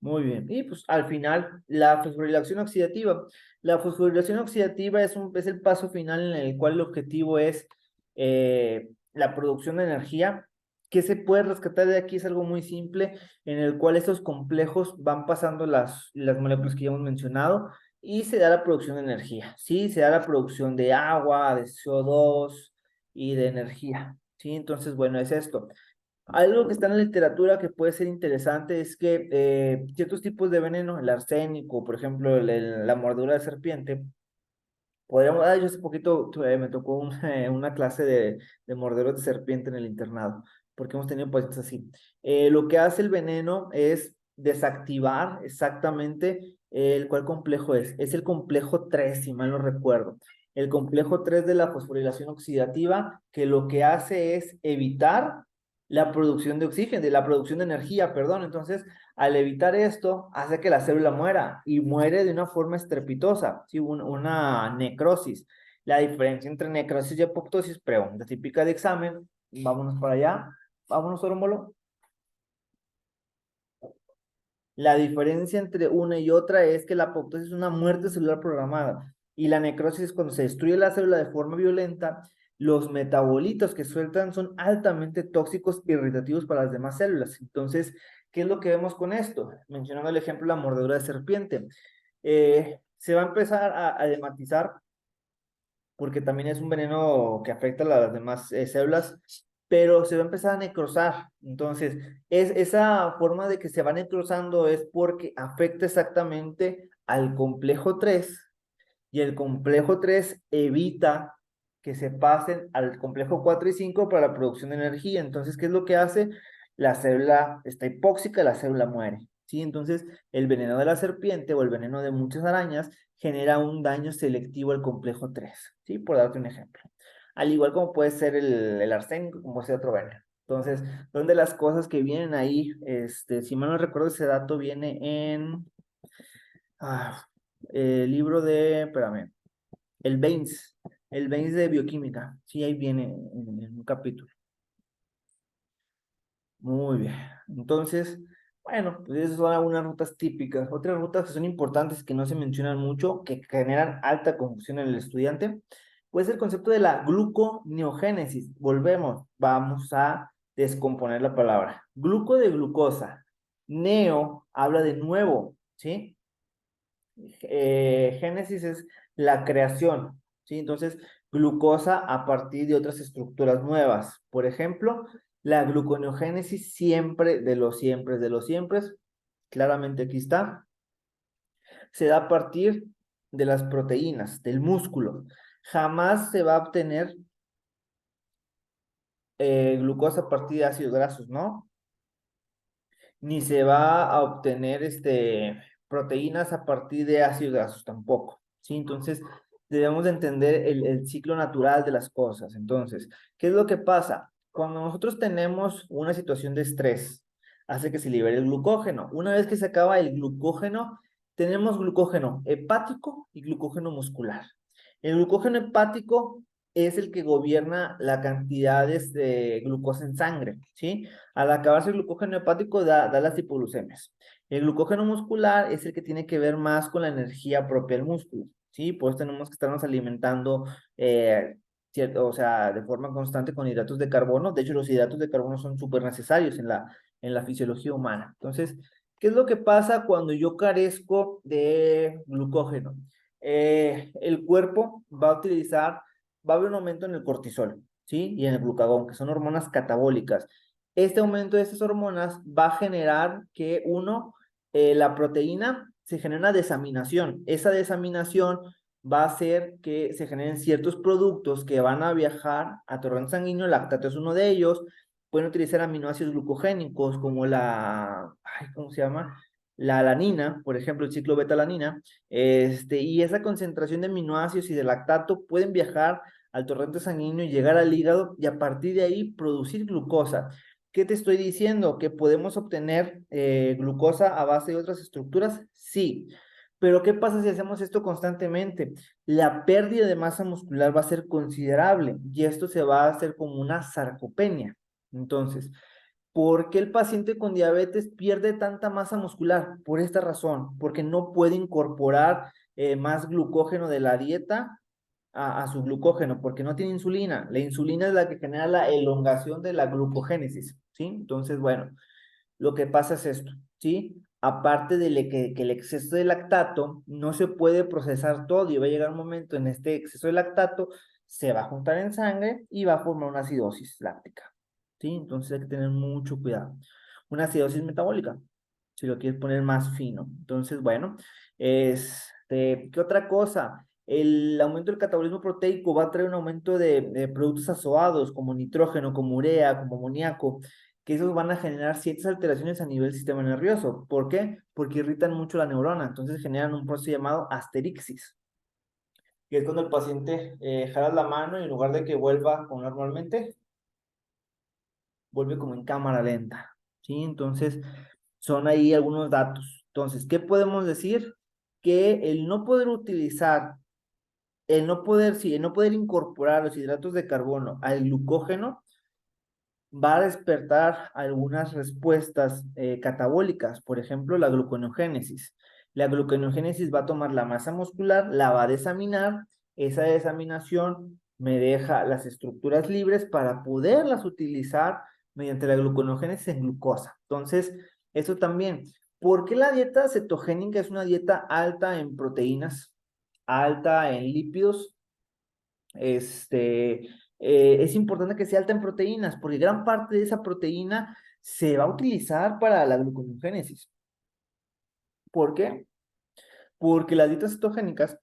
A: Muy bien. Y pues al final, la fosforilación oxidativa. La fosforilación oxidativa es el paso final en el cual el objetivo es la producción de energía. ¿Qué se puede rescatar de aquí? Es algo muy simple, en el cual estos complejos van pasando las moléculas que ya hemos mencionado y se da la producción de energía. Sí, se da la producción de agua, de CO2 y de energía. Sí, entonces, bueno, es esto. Algo que está en la literatura que puede ser interesante es que ciertos tipos de veneno, el arsénico, por ejemplo, la mordedura de serpiente, yo hace poquito me tocó una clase de morderos de serpiente en el internado, porque hemos tenido pacientes así. Lo que hace el veneno es desactivar exactamente el cuál complejo es. Es el complejo 3 si mal no recuerdo. El complejo 3 de la fosforilación oxidativa, que lo que hace es evitar la producción de oxígeno, de la producción de energía, perdón. Entonces, al evitar esto, hace que la célula muera y muere de una forma estrepitosa, ¿sí? Una necrosis. La diferencia entre necrosis y apoptosis, pregunta típica de examen. Vámonos para allá. Vámonos, Rómulo. La diferencia entre una y otra es que la apoptosis es una muerte celular programada y la necrosis es cuando se destruye la célula de forma violenta, los metabolitos que sueltan son altamente tóxicos e irritativos para las demás células. Entonces, ¿qué es lo que vemos con esto? Mencionando el ejemplo de la mordedura de serpiente. Se va a empezar a dematizar porque también es un veneno que afecta a las demás células, pero se va a empezar a necrosar. Entonces, esa forma de que se va necrosando es porque afecta exactamente al complejo 3 y el complejo 3 evita que se pasen al complejo 4 y 5 para la producción de energía. Entonces, ¿qué es lo que hace? La célula está hipóxica, la célula muere. ¿Sí? Entonces, el veneno de la serpiente o el veneno de muchas arañas genera un daño selectivo al complejo 3, ¿sí? Por darte un ejemplo. Al igual como puede ser el arsénico, como sea otro veneno. Entonces, son de las cosas que vienen ahí, si mal no recuerdo, ese dato viene en ah, el libro espérame, el Baines de bioquímica. Sí, ahí viene en un capítulo. Muy bien. Entonces, bueno, pues esas son algunas rutas típicas. Otras rutas que son importantes que no se mencionan mucho, que generan alta confusión en el estudiante, pues el concepto de la gluconeogénesis. Volvemos, vamos a descomponer la palabra. Gluco de glucosa. Neo habla de nuevo, ¿sí? Génesis es la creación, ¿sí? Entonces, glucosa a partir de otras estructuras nuevas. Por ejemplo, la gluconeogénesis siempre de los siempre, claramente aquí está, se da a partir de las proteínas, del músculo. Jamás se va a obtener glucosa a partir de ácidos grasos, ¿no? Ni se va a obtener proteínas a partir de ácidos grasos tampoco, ¿sí? Entonces, debemos de entender el ciclo natural de las cosas. Entonces, ¿qué es lo que pasa? Cuando nosotros tenemos una situación de estrés, hace que se libere el glucógeno. Una vez que se acaba el glucógeno, tenemos glucógeno hepático y glucógeno muscular. El glucógeno hepático es el que gobierna la cantidad de glucosa en sangre, ¿sí? Al acabarse el glucógeno hepático da las hipoglucemias. El glucógeno muscular es el que tiene que ver más con la energía propia del músculo, ¿sí? Pues tenemos que estarnos alimentando ¿cierto? O sea, de forma constante con hidratos de carbono. De hecho, los hidratos de carbono son súper necesarios en la fisiología humana. Entonces, ¿qué es lo que pasa cuando yo carezco de glucógeno? El cuerpo va a utilizar, va a haber un aumento en el cortisol, ¿sí? Y en el glucagón, que son hormonas catabólicas. Este aumento de estas hormonas va a generar que la proteína se genera una desaminación. Esa desaminación va a hacer que se generen ciertos productos que van a viajar a torrente sanguíneo, el lactato es uno de ellos, pueden utilizar aminoácidos glucogénicos como ¿cómo se llama? La alanina, por ejemplo, el ciclo beta-alanina, y esa concentración de aminoácidos y de lactato pueden viajar al torrente sanguíneo y llegar al hígado y a partir de ahí producir glucosa. ¿Qué te estoy diciendo? ¿Que podemos obtener glucosa a base de otras estructuras? Sí. Pero ¿qué pasa si hacemos esto constantemente? La pérdida de masa muscular va a ser considerable y esto se va a hacer como una sarcopenia. Entonces, ¿por qué el paciente con diabetes pierde tanta masa muscular? Por esta razón, porque no puede incorporar más glucógeno de la dieta a su glucógeno, porque no tiene insulina. La insulina es la que genera la elongación de la glucogénesis, ¿sí? Entonces, bueno, lo que pasa es esto, ¿sí? Aparte que el exceso de lactato no se puede procesar todo y va a llegar un momento en este exceso de lactato, se va a juntar en sangre y va a formar una acidosis láctica, ¿sí? Entonces hay que tener mucho cuidado. Una acidosis metabólica, si lo quieres poner más fino. Entonces, bueno, ¿qué otra cosa? El aumento del catabolismo proteico va a traer un aumento de productos azoados como nitrógeno, como urea, como amoníaco, que esos van a generar ciertas alteraciones a nivel sistema nervioso. ¿Por qué? Porque irritan mucho la neurona, entonces generan un proceso llamado asterixis, que es cuando el paciente jala la mano y en lugar de que vuelva como normalmente, vuelve como en cámara lenta, ¿sí? Entonces, son ahí algunos datos. Entonces, ¿qué podemos decir? Que el no poder utilizar, sí, el no poder incorporar los hidratos de carbono al glucógeno va a despertar algunas respuestas catabólicas, por ejemplo, la gluconeogénesis. La gluconeogénesis va a tomar la masa muscular, la va a desaminar, esa desaminación me deja las estructuras libres para poderlas utilizar mediante la gluconeogénesis en glucosa. Entonces, eso también. ¿Por qué la dieta cetogénica es una dieta alta en proteínas, alta en lípidos? Es importante que sea alta en proteínas, porque gran parte de esa proteína se va a utilizar para la gluconeogénesis. ¿Por qué? Porque las dietas cetogénicas,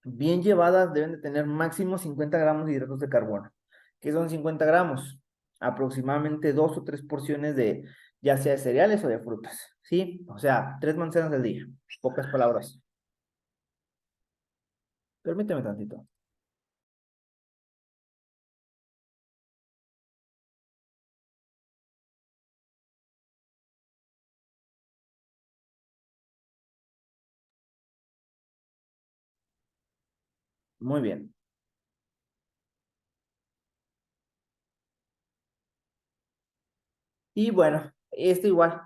A: bien llevadas, deben de tener máximo 50 gramos de hidratos de carbono. ¿Qué son 50 gramos? Aproximadamente 2 o 3 porciones de, ya sea de cereales o de frutas, ¿sí? O sea, 3 manzanas al día, pocas palabras. Permíteme tantito. Muy bien. Y bueno, esto igual.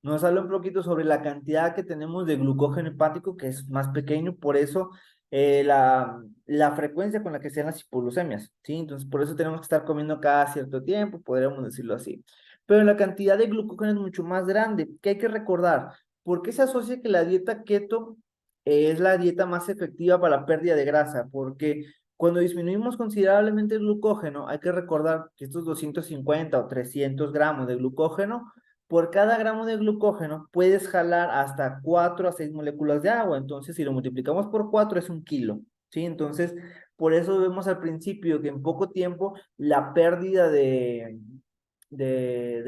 A: Nos habla un poquito sobre la cantidad que tenemos de glucógeno hepático, que es más pequeño, por eso la frecuencia con la que se dan las hipoglucemias, ¿sí? Entonces, por eso tenemos que estar comiendo cada cierto tiempo, podríamos decirlo así. Pero la cantidad de glucógeno es mucho más grande. ¿Qué hay que recordar? ¿Por qué se asocia que la dieta keto es la dieta más efectiva para la pérdida de grasa? Porque cuando disminuimos considerablemente el glucógeno, hay que recordar que estos 250 o 300 gramos de glucógeno por cada gramo de glucógeno puedes jalar hasta 4 a 6 moléculas de agua. Entonces, si lo multiplicamos por 4 es 1 kilo, ¿sí? Entonces, por eso vemos al principio que en poco tiempo la pérdida de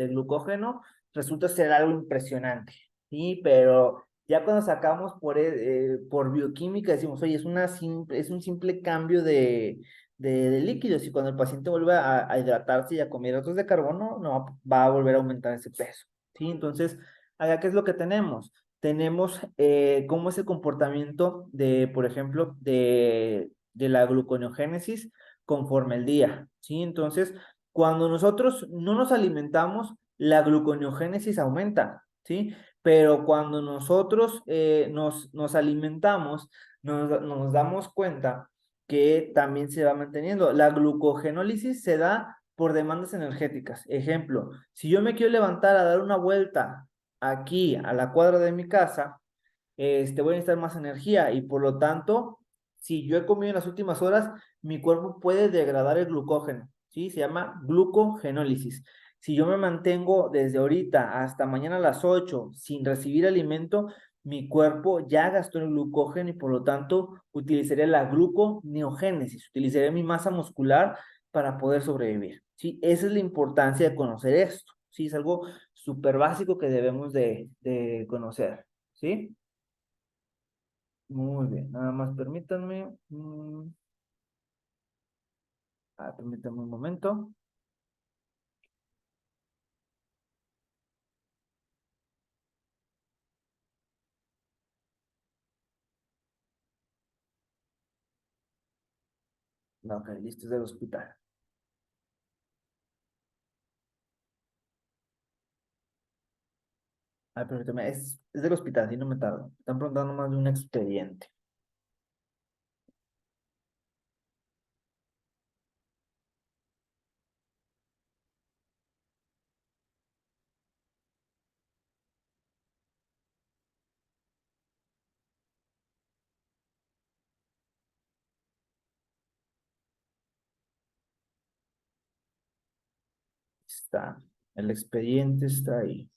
A: glucógeno resulta ser algo impresionante, ¿sí? Pero ya cuando sacamos por bioquímica decimos, oye, es un simple cambio de líquidos y cuando el paciente vuelve a hidratarse y a comer hidratos de carbono, no va a volver a aumentar ese peso. ¿Sí? Entonces, acá, ¿qué es lo que tenemos? Tenemos cómo es el comportamiento por ejemplo, de la gluconeogénesis conforme el día, ¿sí? Entonces, cuando nosotros no nos alimentamos, la gluconeogénesis aumenta, ¿sí? Pero cuando nosotros nos alimentamos, nos damos cuenta que también se va manteniendo. La glucogenólisis se da por demandas energéticas. Ejemplo, si yo me quiero levantar a dar una vuelta aquí a la cuadra de mi casa, voy a necesitar más energía y por lo tanto, si yo he comido en las últimas horas, mi cuerpo puede degradar el glucógeno, ¿sí? Se llama glucogenólisis. Si yo me mantengo desde ahorita hasta mañana a las 8 sin recibir alimento, mi cuerpo ya gastó el glucógeno y por lo tanto utilizaría la gluconeogénesis, utilizaría mi masa muscular para poder sobrevivir, ¿sí? Esa es la importancia de conocer esto, ¿sí? Es algo súper básico que debemos de conocer, ¿sí? Muy bien, nada más permítanme. Permítanme un momento. No, ok, listo, es del hospital. Permítame, es del hospital, sí, no me tardo. Están preguntando más de un expediente. Está, el expediente está ahí.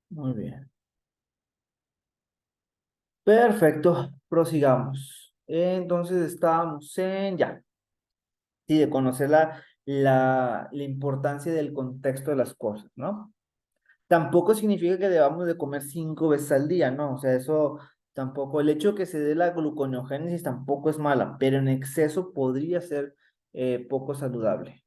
A: Muy bien. Perfecto, prosigamos. Entonces estábamos en ya. Sí, de conocer la importancia del contexto de las cosas, ¿no? Tampoco significa que debamos de comer 5 veces al día, ¿no? O sea, eso tampoco, el hecho de que se dé la gluconeogénesis tampoco es mala, pero en exceso podría ser poco saludable.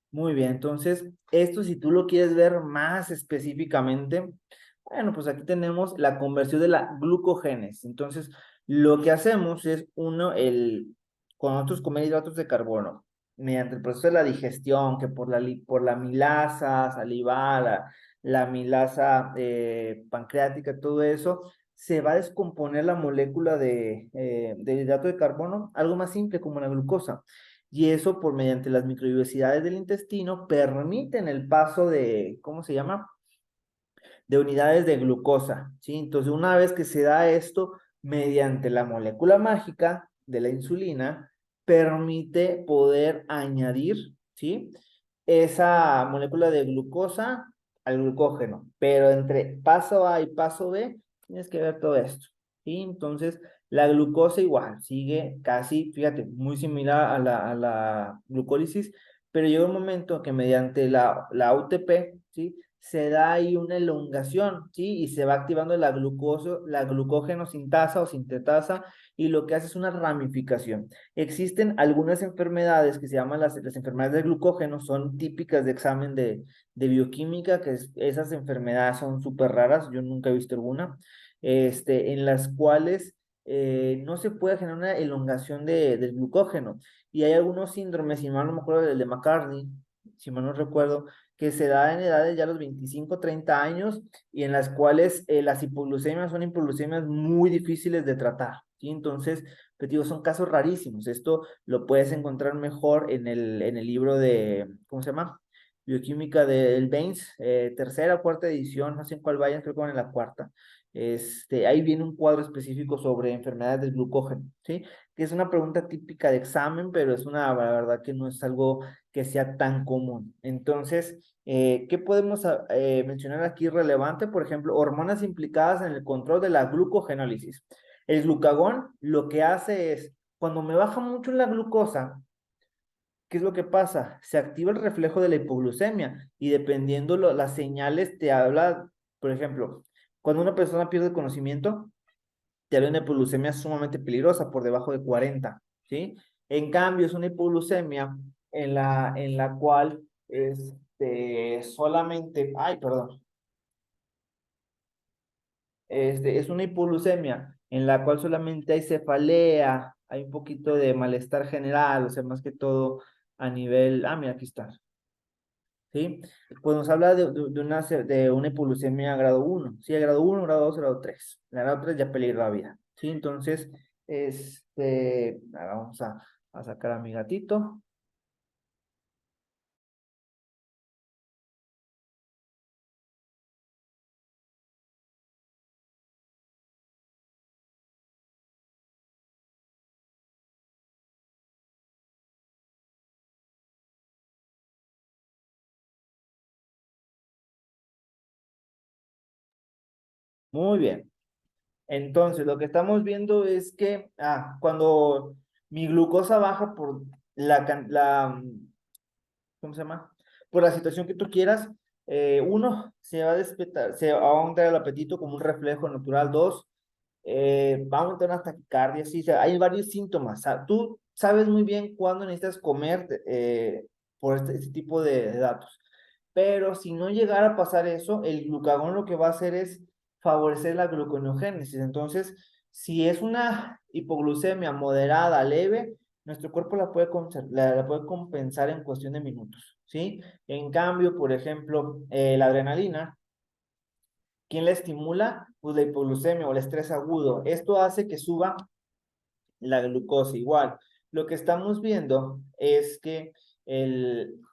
A: Muy bien, entonces, esto si tú lo quieres ver más específicamente, bueno, pues aquí tenemos la conversión de la glucogénesis. Entonces, lo que hacemos es, cuando nosotros comemos hidratos de carbono, mediante el proceso de la digestión, que por la milasa salival, la milasa pancreática, todo eso, se va a descomponer la molécula del hidrato de carbono, algo más simple como la glucosa y eso por mediante las microvellosidades del intestino permiten el paso de, ¿cómo se llama? De unidades de glucosa, ¿sí? Entonces, una vez que se da esto mediante la molécula mágica de la insulina, permite poder añadir, ¿sí? Esa molécula de glucosa al glucógeno, pero entre paso A y paso B tienes que ver todo esto, ¿sí? Entonces, la glucosa igual, sigue casi, fíjate, muy similar a la glucólisis, pero llega un momento que mediante la UTP, ¿sí? Se da ahí una elongación, ¿sí? Y se va activando la glucógeno sintasa o sintetasa, y lo que hace es una ramificación. Existen algunas enfermedades que se llaman las enfermedades del glucógeno, son típicas de examen de bioquímica, esas enfermedades son súper raras, yo nunca he visto alguna, en las cuales no se puede generar una elongación del glucógeno. Y hay algunos síndromes, si mal no me acuerdo del de McCartney, si mal no recuerdo, que se da en edades ya los 25, 30 años y en las cuales las hipoglucemias son hipoglucemias muy difíciles de tratar, ¿sí? Entonces, pues digo, son casos rarísimos. Esto lo puedes encontrar mejor en el libro de, ¿cómo se llama? Bioquímica del Baines, tercera o cuarta edición, no sé en cuál vayan, creo que van en la cuarta. Ahí viene un cuadro específico sobre enfermedades del glucógeno, ¿sí? Que es una pregunta típica de examen, pero es la verdad que no es algo que sea tan común. Entonces, ¿qué podemos mencionar aquí relevante? Por ejemplo, hormonas implicadas en el control de la glucogenólisis. El glucagón lo que hace es, cuando me baja mucho la glucosa, ¿qué es lo que pasa? Se activa el reflejo de la hipoglucemia y dependiendo las señales te habla, por ejemplo, cuando una persona pierde conocimiento, te habla de una hipoglucemia sumamente peligrosa, por debajo de 40, ¿sí? En cambio, es una hipoglucemia en la cual solamente, ay, perdón, es una hipoglucemia en la cual solamente hay cefalea, hay un poquito de malestar general, o sea, más que todo a nivel, mira, aquí está. ¿sí? Pues nos habla de una hipoglucemia grado uno, ¿sí? Grado uno, grado 2, grado 3. La grado 3 ya peligra la vida, ¿sí? Entonces, vamos a sacar a mi gatito. Muy bien. Entonces, lo que estamos viendo es que, cuando mi glucosa baja por ¿cómo se llama? Por la situación que tú quieras, uno, se va a despertar, se va a aumentar el apetito como un reflejo natural. Dos, va a aumentar una taquicardia, sí, o sea, hay varios síntomas. Tú sabes muy bien cuándo necesitas comer por este tipo de datos. Pero si no llegara a pasar eso, el glucagón lo que va a hacer es favorecer la gluconeogénesis. Entonces, si es una hipoglucemia moderada, leve, nuestro cuerpo la puede compensar en cuestión de minutos, ¿sí? En cambio, por ejemplo, la adrenalina, ¿quién la estimula? Pues la hipoglucemia o el estrés agudo. Esto hace que suba la glucosa igual. Lo que estamos viendo es que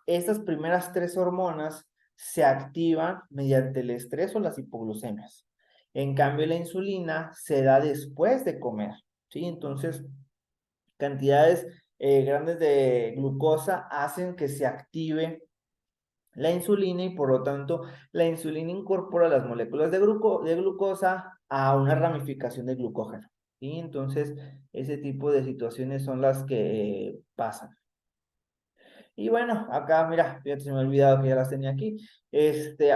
A: estas primeras tres hormonas se activan mediante el estrés o las hipoglucemias. En cambio, la insulina se da después de comer, ¿sí? Entonces, cantidades grandes de glucosa hacen que se active la insulina y por lo tanto la insulina incorpora las moléculas de glucosa a una ramificación de glucógeno. Y entonces ese tipo de situaciones son las que pasan. Y bueno, acá, mira, fíjate, se me ha olvidado que ya las tenía aquí.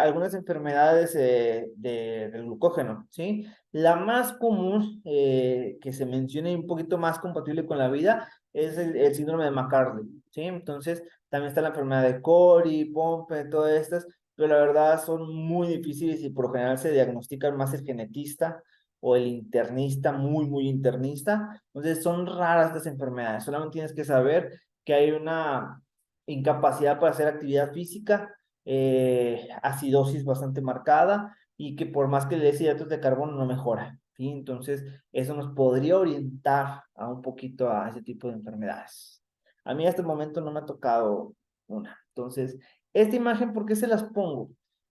A: Algunas enfermedades del glucógeno, ¿sí? La más común que se menciona y un poquito más compatible con la vida es el síndrome de McCartney, ¿sí? Entonces, también está la enfermedad de Cori, Pompe, todas estas, pero la verdad son muy difíciles y por lo general se diagnostican más el genetista o el internista, muy, muy internista. Entonces, son raras estas enfermedades. Solamente tienes que saber que hay una incapacidad para hacer actividad física, acidosis bastante marcada y que por más que le des hidratos de carbono no mejora, ¿sí? Entonces, eso nos podría orientar a un poquito a ese tipo de enfermedades. A mí hasta el momento no me ha tocado una. Entonces, esta imagen, ¿por qué se las pongo?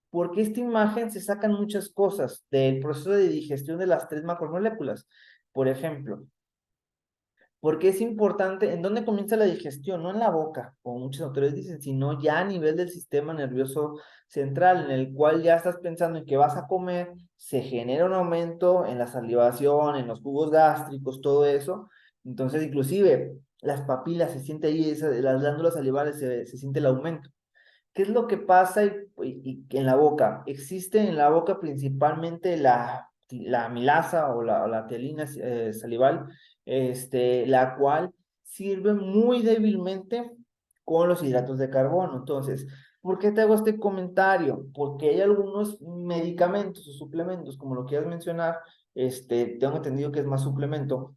A: Porque esta imagen se sacan muchas cosas del proceso de digestión de las tres macromoléculas. Por ejemplo, porque es importante, ¿en dónde comienza la digestión? No en la boca, como muchos autores dicen, sino ya a nivel del sistema nervioso central, en el cual ya estás pensando en que vas a comer, se genera un aumento en la salivación, en los jugos gástricos, todo eso. Entonces, inclusive, las papilas se siente ahí, las glándulas salivales se siente el aumento. ¿Qué es lo que pasa en la boca? Existe en la boca principalmente la amilasa o la tialina salival, la cual sirve muy débilmente con los hidratos de carbono. Entonces, ¿por qué te hago este comentario? Porque hay algunos medicamentos o suplementos, como lo quieras mencionar, tengo entendido que es más suplemento,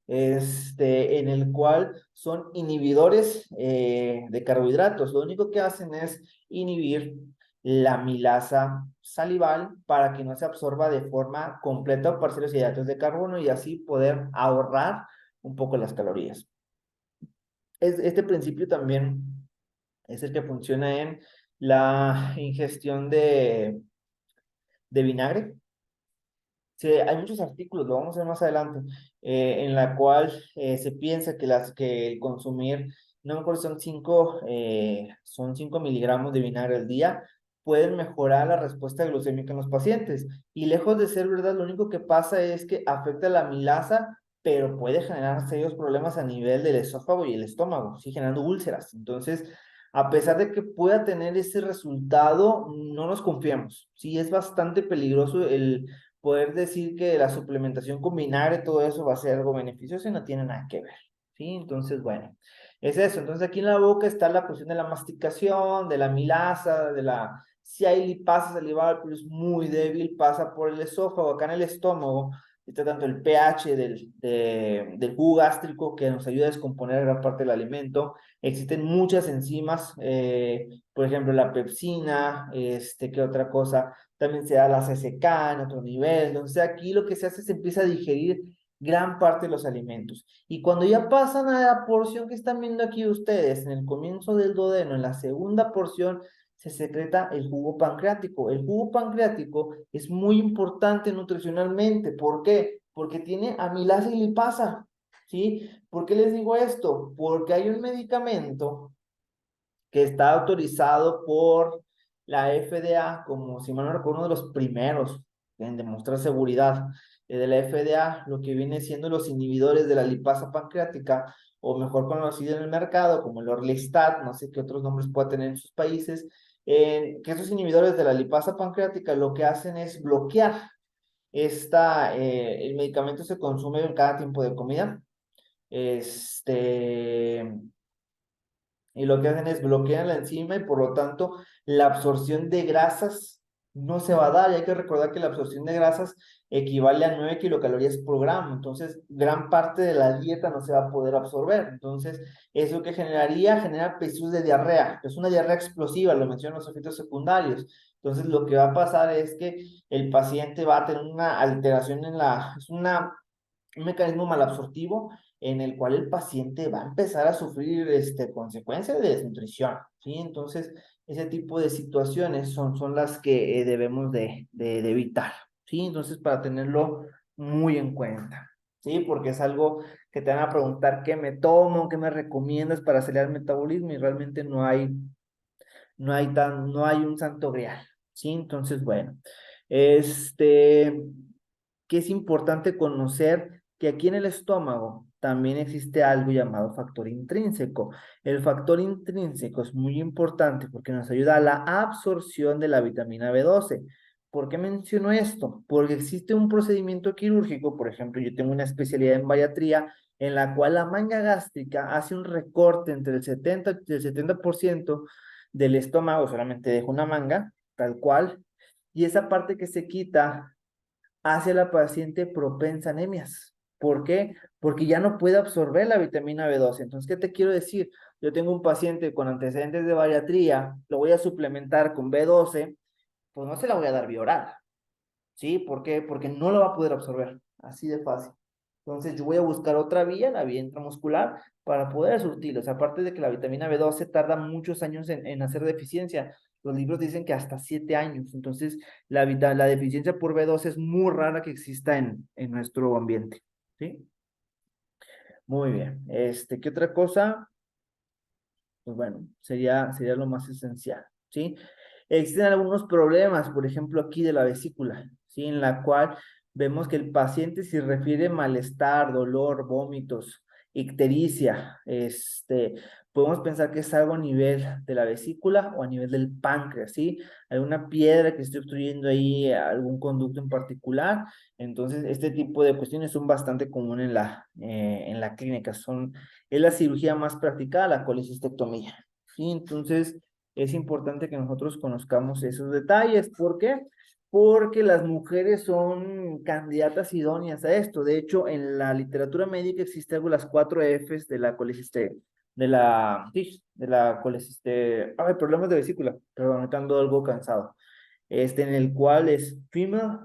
A: en el cual son inhibidores de carbohidratos. Lo único que hacen es inhibir la milasa salival para que no se absorba de forma completa o parcial los hidratos de carbono y así poder ahorrar un poco las calorías. Este principio también es el que funciona en la ingestión de vinagre. Sí, hay muchos artículos, lo vamos a ver más adelante, en la cual se piensa que el consumir, no me acuerdo, son 5 miligramos de vinagre al día, pueden mejorar la respuesta glucémica en los pacientes. Y lejos de ser verdad, lo único que pasa es que afecta la milasa, pero puede generar serios problemas a nivel del esófago y el estómago, sí, generando úlceras. Entonces, a pesar de que pueda tener ese resultado, no nos confiamos. Sí, es bastante peligroso el poder decir que la suplementación con vinagre, todo eso va a ser algo beneficioso y no tiene nada que ver, ¿sí? Entonces, bueno, es eso. Entonces, aquí en la boca está la cuestión de la masticación, de la milasa, si hay lipasa salival, pero es muy débil, pasa por el esófago, acá en el estómago, está tanto el pH del jugo gástrico que nos ayuda a descomponer gran parte del alimento. Existen muchas enzimas, por ejemplo, la pepsina, ¿qué otra cosa? También se da la CCK en otro nivel. Entonces aquí lo que se hace es se empieza a digerir gran parte de los alimentos. Y cuando ya pasan a la porción que están viendo aquí ustedes, en el comienzo del duodeno, en la segunda porción, se secreta el jugo pancreático. El jugo pancreático es muy importante nutricionalmente. ¿Por qué? Porque tiene amilasa y lipasa. ¿Sí? ¿Por qué les digo esto? Porque hay un medicamento que está autorizado por la FDA como, si mal no recuerdo, uno de los primeros en demostrar seguridad de la FDA, lo que viene siendo los inhibidores de la lipasa pancreática, o mejor conocido en el mercado como el Orlistat, no sé qué otros nombres pueda tener en sus países, que esos inhibidores de la lipasa pancreática lo que hacen es bloquear el medicamento se consume en cada tiempo de comida, este, y lo que hacen es bloquean la enzima y por lo tanto la absorción de grasas no se va a dar. Y hay que recordar que la absorción de grasas equivale a 9 kilocalorías por gramo. Entonces, gran parte de la dieta no se va a poder absorber. Entonces, eso que genera episodios de diarrea. Es una diarrea explosiva, lo mencionan los efectos secundarios. Entonces, lo que va a pasar es que el paciente va a tener una alteración es un mecanismo malabsortivo en el cual el paciente va a empezar a sufrir consecuencias de desnutrición, ¿sí? Entonces, ese tipo de situaciones son las que debemos de evitar, ¿sí? Entonces, para tenerlo muy en cuenta, ¿sí? Porque es algo que te van a preguntar qué me tomo, qué me recomiendas para acelerar el metabolismo y realmente no hay un santo grial, ¿sí? Entonces, bueno, este, que es importante conocer que aquí en el estómago también existe algo llamado factor intrínseco. El factor intrínseco es muy importante porque nos ayuda a la absorción de la vitamina B12. ¿Por qué menciono esto? Porque existe un procedimiento quirúrgico, por ejemplo, yo tengo una especialidad en bariatría en la cual la manga gástrica hace un recorte entre el 70 y el 70% del estómago, solamente dejo una manga, tal cual, y esa parte que se quita hace a la paciente propensa a anemias. ¿Por qué? Porque ya no puede absorber la vitamina B12. Entonces, ¿qué te quiero decir? Yo tengo un paciente con antecedentes de bariatría, lo voy a suplementar con B12, pues no se la voy a dar vía oral. ¿Sí? ¿Por qué? Porque no lo va a poder absorber. Así de fácil. Entonces yo voy a buscar otra vía, la vía intramuscular, para poder surtirlos. Aparte de que la vitamina B12 tarda muchos años en hacer deficiencia. Los libros dicen que hasta 7 años. Entonces la deficiencia por B12 es muy rara que exista en nuestro ambiente. ¿Sí? Muy bien. ¿Qué otra cosa? Pues bueno, sería lo más esencial, ¿sí? Existen algunos problemas, por ejemplo, aquí de la vesícula, ¿sí? En la cual vemos que el paciente si refiere malestar, dolor, vómitos, ictericia, podemos pensar que es algo a nivel de la vesícula o a nivel del páncreas, ¿sí? Alguna piedra que esté obstruyendo ahí algún conducto en particular. Entonces, este tipo de cuestiones son bastante comunes en la clínica, es la cirugía más practicada, la colecistectomía. ¿Sí? Entonces, es importante que nosotros conozcamos esos detalles. ¿Por qué? Porque las mujeres son candidatas idóneas a esto. De hecho, en la literatura médica existe algo, las 4 Fs de la sí, de la ay, problemas de vesícula, perdón, ahorita ando algo cansado. En el cual es female,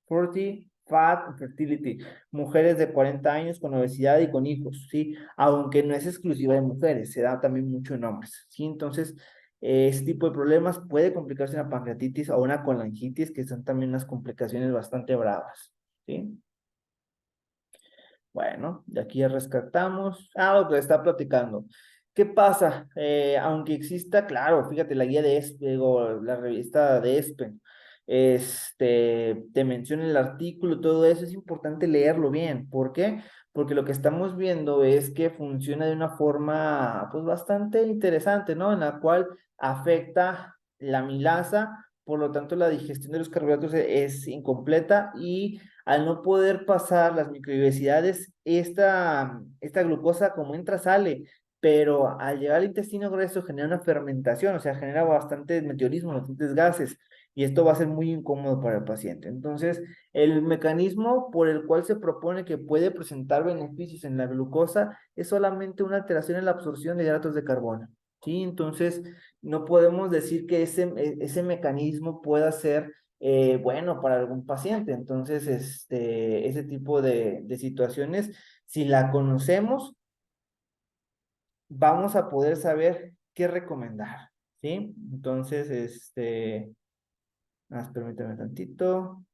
A: 40, fat, fertility, mujeres de 40 años con obesidad y con hijos, ¿sí? Aunque no es exclusiva de mujeres, se da también mucho en hombres, ¿sí? Entonces, este tipo de problemas puede complicarse una pancreatitis o una colangitis, que son también unas complicaciones bastante bravas, ¿sí? Bueno, de aquí ya rescatamos. Lo que está platicando. ¿Qué pasa? Aunque exista, claro, fíjate, la guía de ESPE o la revista de ESPE, te menciona el artículo, todo eso, es importante leerlo bien. ¿Por qué? Porque lo que estamos viendo es que funciona de una forma, pues, bastante interesante, ¿no? En la cual afecta la amilasa, por lo tanto, la digestión de los carbohidratos es incompleta y al no poder pasar las microbiolosidades, esta glucosa como entra, sale, pero al llegar al intestino grueso genera una fermentación, o sea, genera bastante meteorismo, bastantes gases. y esto va a ser muy incómodo para el paciente. Entonces, el mecanismo por el cual se propone que puede presentar beneficios en la glucosa es solamente una alteración en la absorción de hidratos de carbono. ¿Sí? Entonces, no podemos decir que ese mecanismo pueda ser bueno para algún paciente. Entonces, ese tipo de situaciones, si la conocemos, vamos a poder saber qué recomendar, ¿sí? Entonces, permítame tantito.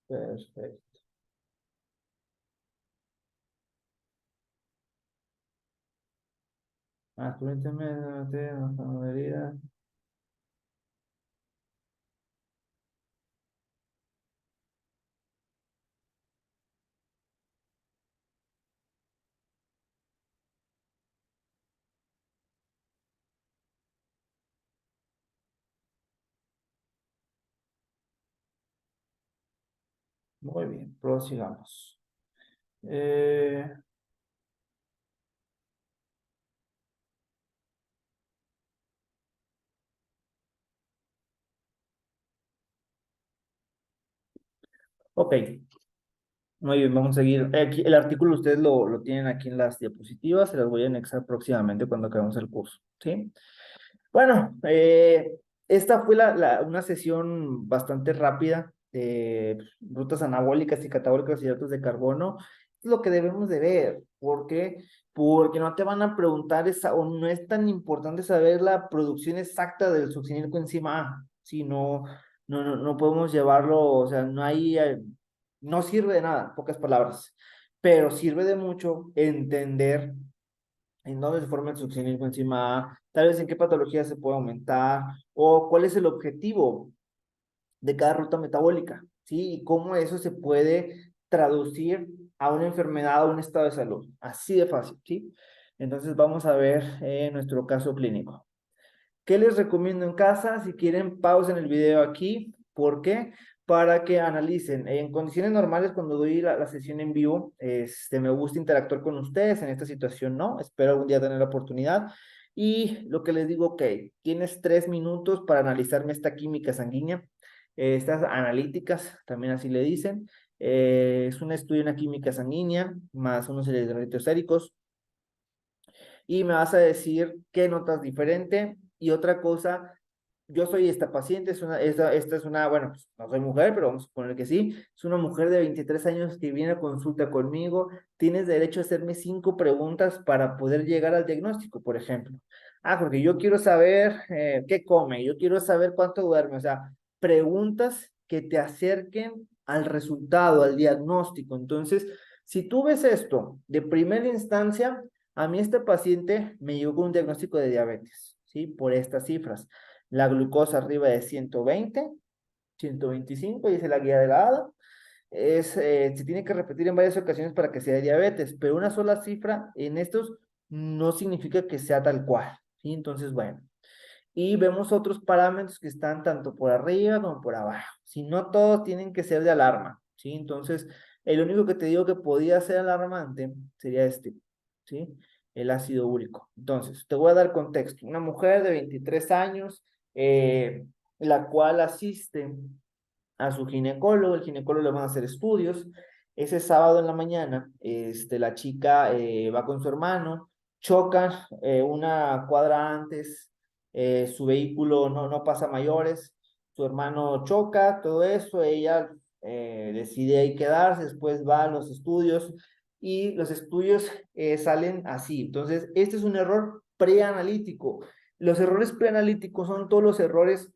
A: Perfecto. Permíteme, no, herida. Muy bien, prosigamos. Eh, ok, muy bien, vamos a seguir. Aquí, el artículo ustedes lo tienen aquí en las diapositivas, se las voy a anexar próximamente cuando acabemos el curso, ¿sí? Bueno, esta fue una sesión bastante rápida de rutas anabólicas y catabólicas y hidratos de carbono. Es lo que debemos de ver. ¿Por qué? Porque no te van a preguntar o no es tan importante saber la producción exacta del succinilcoenzima A. Sí, no podemos llevarlo, o sea, no sirve de nada, en pocas palabras, pero sirve de mucho entender en dónde se forma el succinilco enzima A, tal vez en qué patología se puede aumentar, o cuál es el objetivo de cada ruta metabólica, ¿sí? Y cómo eso se puede traducir a una enfermedad o un estado de salud. Así de fácil, ¿sí? Entonces vamos a ver nuestro caso clínico. ¿Qué les recomiendo en casa? Si quieren, pausen el video aquí. ¿Por qué? Para que analicen. En condiciones normales, cuando doy la sesión en vivo, me gusta interactuar con ustedes. En esta situación no. Espero algún día tener la oportunidad. Y lo que les digo, ok, tienes 3 minutos para analizarme esta química sanguínea, estas analíticas, también así le dicen. Es un estudio en la química sanguínea, más unos electrolitos séricos, y me vas a decir qué notas diferente. Y otra cosa, yo soy esta paciente, esta es una, bueno, pues, no soy mujer, pero vamos a suponer que sí, es una mujer de 23 años que viene a consulta conmigo, tienes derecho a hacerme 5 preguntas para poder llegar al diagnóstico, por ejemplo. Porque yo quiero saber qué come, yo quiero saber cuánto duerme, o sea, preguntas que te acerquen al resultado, al diagnóstico. Entonces, si tú ves esto de primera instancia, a mí este paciente me llegó con un diagnóstico de diabetes, ¿sí? Por estas cifras. La glucosa arriba de 120, 125, dice la guía de la ADA. Se tiene que repetir en varias ocasiones para que sea diabetes, pero una sola cifra en estos no significa que sea tal cual, ¿sí? Entonces, bueno. Y vemos otros parámetros que están tanto por arriba como por abajo. Si no todos tienen que ser de alarma, ¿sí? Entonces, el único que te digo que podía ser alarmante sería este, ¿sí? El ácido úrico. Entonces, te voy a dar contexto. Una mujer de 23 años, la cual asiste a su ginecólogo, el ginecólogo le van a hacer estudios. Ese sábado en la mañana, la chica va con su hermano, chocan una cuadra antes, su vehículo no pasa mayores, su hermano choca, todo eso, ella decide ahí quedarse, después va a los estudios y los estudios salen así. Entonces, este es un error preanalítico. Los errores preanalíticos son todos los errores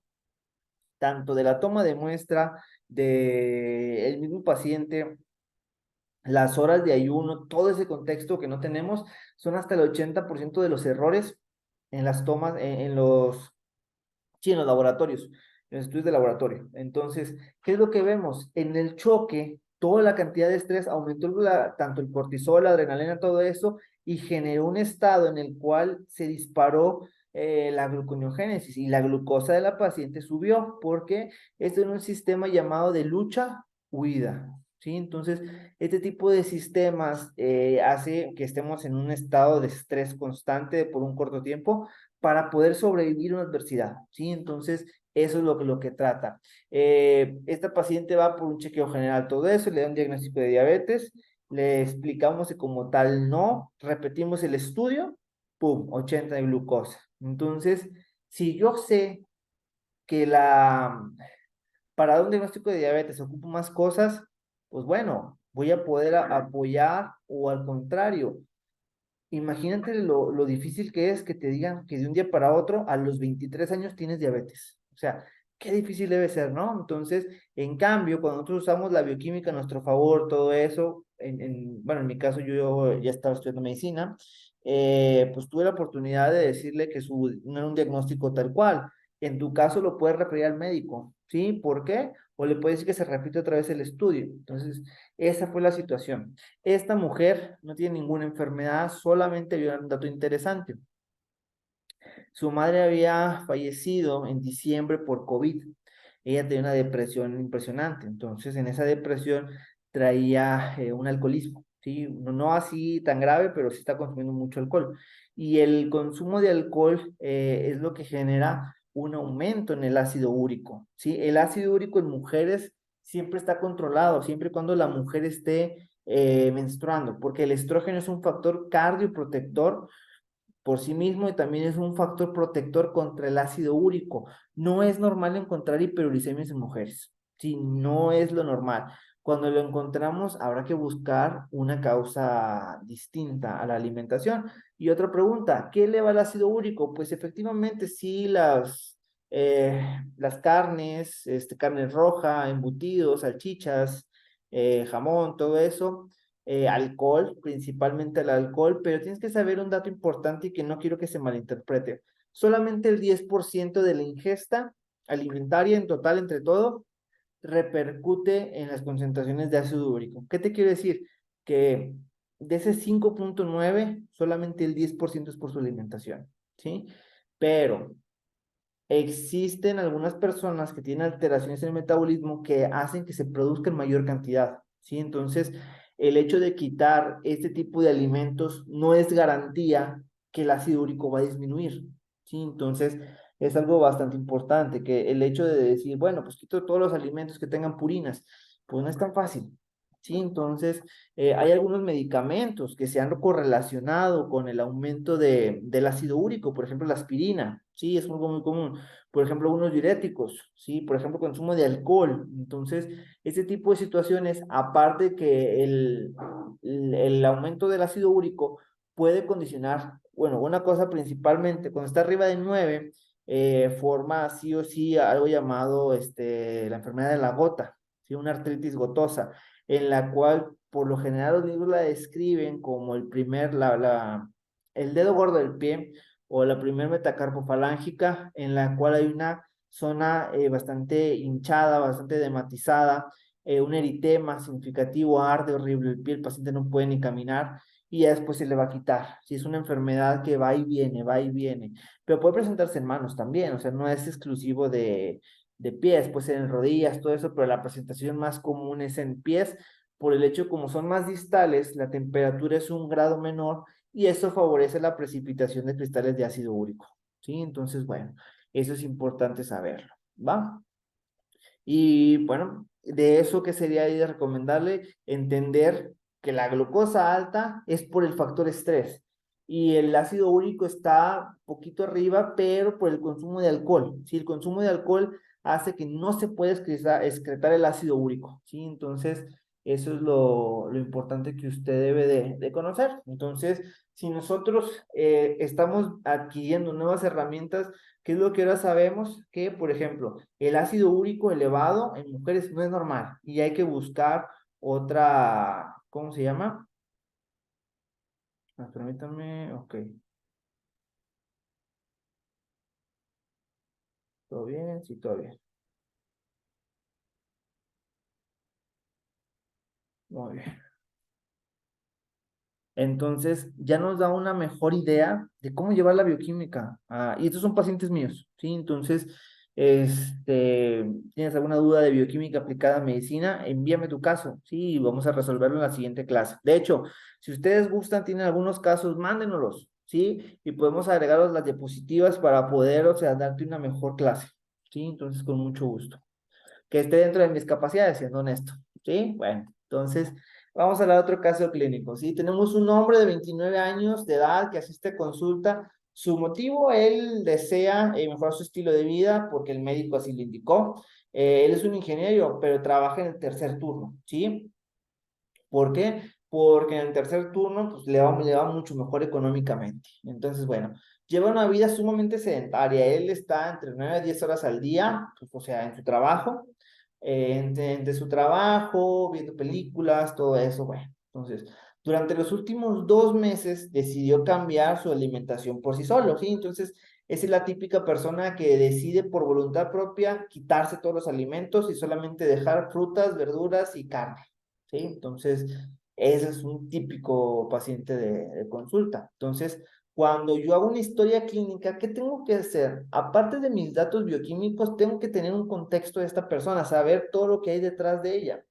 A: tanto de la toma de muestra del mismo paciente, las horas de ayuno, todo ese contexto que no tenemos, son hasta el 80% de los errores en las tomas, sí, en los laboratorios, en los estudios de laboratorio. Entonces, ¿qué es lo que vemos? En el choque, toda la cantidad de estrés aumentó tanto el cortisol, la adrenalina, todo eso, y generó un estado en el cual se disparó la gluconeogénesis y la glucosa de la paciente subió, porque esto es un sistema llamado de lucha-huida. ¿Sí? Entonces, este tipo de sistemas hace que estemos en un estado de estrés constante por un corto tiempo, para poder sobrevivir a una adversidad, ¿sí? Entonces, eso es lo que trata. Esta paciente va por un chequeo general, todo eso, le da un diagnóstico de diabetes, le explicamos que como tal no, repetimos el estudio, ¡pum!, 80 de glucosa. Entonces, si yo sé que para dar un diagnóstico de diabetes ocupo más cosas, pues bueno, voy a poder apoyar o al contrario, imagínate lo difícil que es que te digan que de un día para otro, a los 23 años tienes diabetes. O sea, qué difícil debe ser, ¿no? Entonces, en cambio, cuando nosotros usamos la bioquímica a nuestro favor, todo eso, bueno, en mi caso yo ya estaba estudiando medicina, pues tuve la oportunidad de decirle que no era un diagnóstico tal cual. En tu caso lo puedes referir al médico, ¿sí? ¿Por qué? O le puedes decir que se repite otra vez el estudio. Entonces, esa fue la situación. Esta mujer no tiene ninguna enfermedad, solamente había un dato interesante. Su madre había fallecido en diciembre por COVID. Ella tenía una depresión impresionante, entonces en esa depresión traía un alcoholismo, ¿sí? No así tan grave, pero sí está consumiendo mucho alcohol. Y el consumo de alcohol es lo que genera un aumento en el ácido úrico, ¿sí? El ácido úrico en mujeres siempre está controlado, siempre y cuando la mujer esté menstruando, porque el estrógeno es un factor cardioprotector por sí mismo y también es un factor protector contra el ácido úrico. No es normal encontrar hiperuricemias en mujeres, sí, no es lo normal. Cuando lo encontramos, habrá que buscar una causa distinta a la alimentación. Y otra pregunta, ¿qué eleva el ácido úrico? Pues efectivamente sí, las carnes, carne roja, embutidos, salchichas, jamón, todo eso, alcohol, principalmente el alcohol, pero tienes que saber un dato importante y que no quiero que se malinterprete. Solamente el 10% de la ingesta alimentaria en total, entre todo, repercute en las concentraciones de ácido úrico. ¿Qué te quiero decir? Que de ese 5,9, solamente el 10% es por su alimentación, ¿sí? Pero existen algunas personas que tienen alteraciones en el metabolismo que hacen que se produzca en mayor cantidad, ¿sí? Entonces, el hecho de quitar este tipo de alimentos no es garantía que el ácido úrico va a disminuir, ¿sí? Entonces, es algo bastante importante que el hecho de decir, bueno, pues quito todos los alimentos que tengan purinas, pues no es tan fácil, ¿sí? Entonces, hay algunos medicamentos que se han correlacionado con el aumento del ácido úrico, por ejemplo, la aspirina, ¿sí? Es algo muy común. Por ejemplo, unos diuréticos, ¿sí? Por ejemplo, consumo de alcohol. Entonces, este tipo de situaciones, aparte que el aumento del ácido úrico puede condicionar, bueno, una cosa principalmente, cuando está arriba de 9, forma sí o sí algo llamado la enfermedad de la gota, ¿sí? Una artritis gotosa en la cual por lo general los libros la describen como el dedo gordo del pie o la primer metacarpofalángica, en la cual hay una zona bastante hinchada, bastante dematizada, un eritema significativo, arde horrible el pie, el paciente no puede ni caminar y ya después se le va a quitar. Si es una enfermedad que va y viene, pero puede presentarse en manos también, o sea, no es exclusivo de pies, puede ser en rodillas, todo eso, pero la presentación más común es en pies, por el hecho como son más distales, la temperatura es 1 grado menor y eso favorece la precipitación de cristales de ácido úrico, ¿sí? Entonces, bueno, eso es importante saberlo, ¿va? Y bueno, de eso que sería ahí de recomendarle entender que la glucosa alta es por el factor estrés y el ácido úrico está poquito arriba, pero por el consumo de alcohol. Si el consumo de alcohol hace que no se pueda excretar el ácido úrico, ¿sí? Entonces, Eso es lo importante que usted debe de conocer. Entonces, si nosotros estamos adquiriendo nuevas herramientas, ¿qué es lo que ahora sabemos? Que, por ejemplo, el ácido úrico elevado en mujeres no es normal y hay que buscar otra, ¿cómo se llama? Permítame, ok, ¿todo bien? Sí, todo bien. Muy bien. Entonces, ya nos da una mejor idea de cómo llevar la bioquímica. Y estos son pacientes míos, ¿sí? Entonces, ¿tienes alguna duda de bioquímica aplicada a medicina? Envíame tu caso, ¿sí? Y vamos a resolverlo en la siguiente clase. De hecho, si ustedes gustan, tienen algunos casos, mándenoslos, ¿sí? Y podemos agregarlos las diapositivas para poder, o sea, darte una mejor clase, ¿sí? Entonces, con mucho gusto que esté dentro de mis capacidades, siendo honesto. ¿Sí? Bueno, entonces vamos a hablar de otro caso clínico. ¿Sí? Tenemos un hombre de 29 años de edad que asiste a consulta. Su motivo, él desea mejorar su estilo de vida porque el médico así lo indicó. Él es un ingeniero, pero trabaja en el tercer turno, ¿sí? ¿Por qué? Porque en el tercer turno pues, le va mucho mejor económicamente. Entonces, bueno, lleva una vida sumamente sedentaria. Él está entre 9 a 10 horas al día, pues, o sea, en su trabajo, entre su trabajo, viendo películas, todo eso, bueno. Entonces, durante los últimos 2 meses decidió cambiar su alimentación por sí solo, ¿sí? Entonces, esa es la típica persona que decide por voluntad propia quitarse todos los alimentos y solamente dejar frutas, verduras y carne. ¿Sí? Entonces, ese es un típico paciente de consulta. Entonces, cuando yo hago una historia clínica, ¿qué tengo que hacer? Aparte de mis datos bioquímicos, tengo que tener un contexto de esta persona, saber todo lo que hay detrás de ella.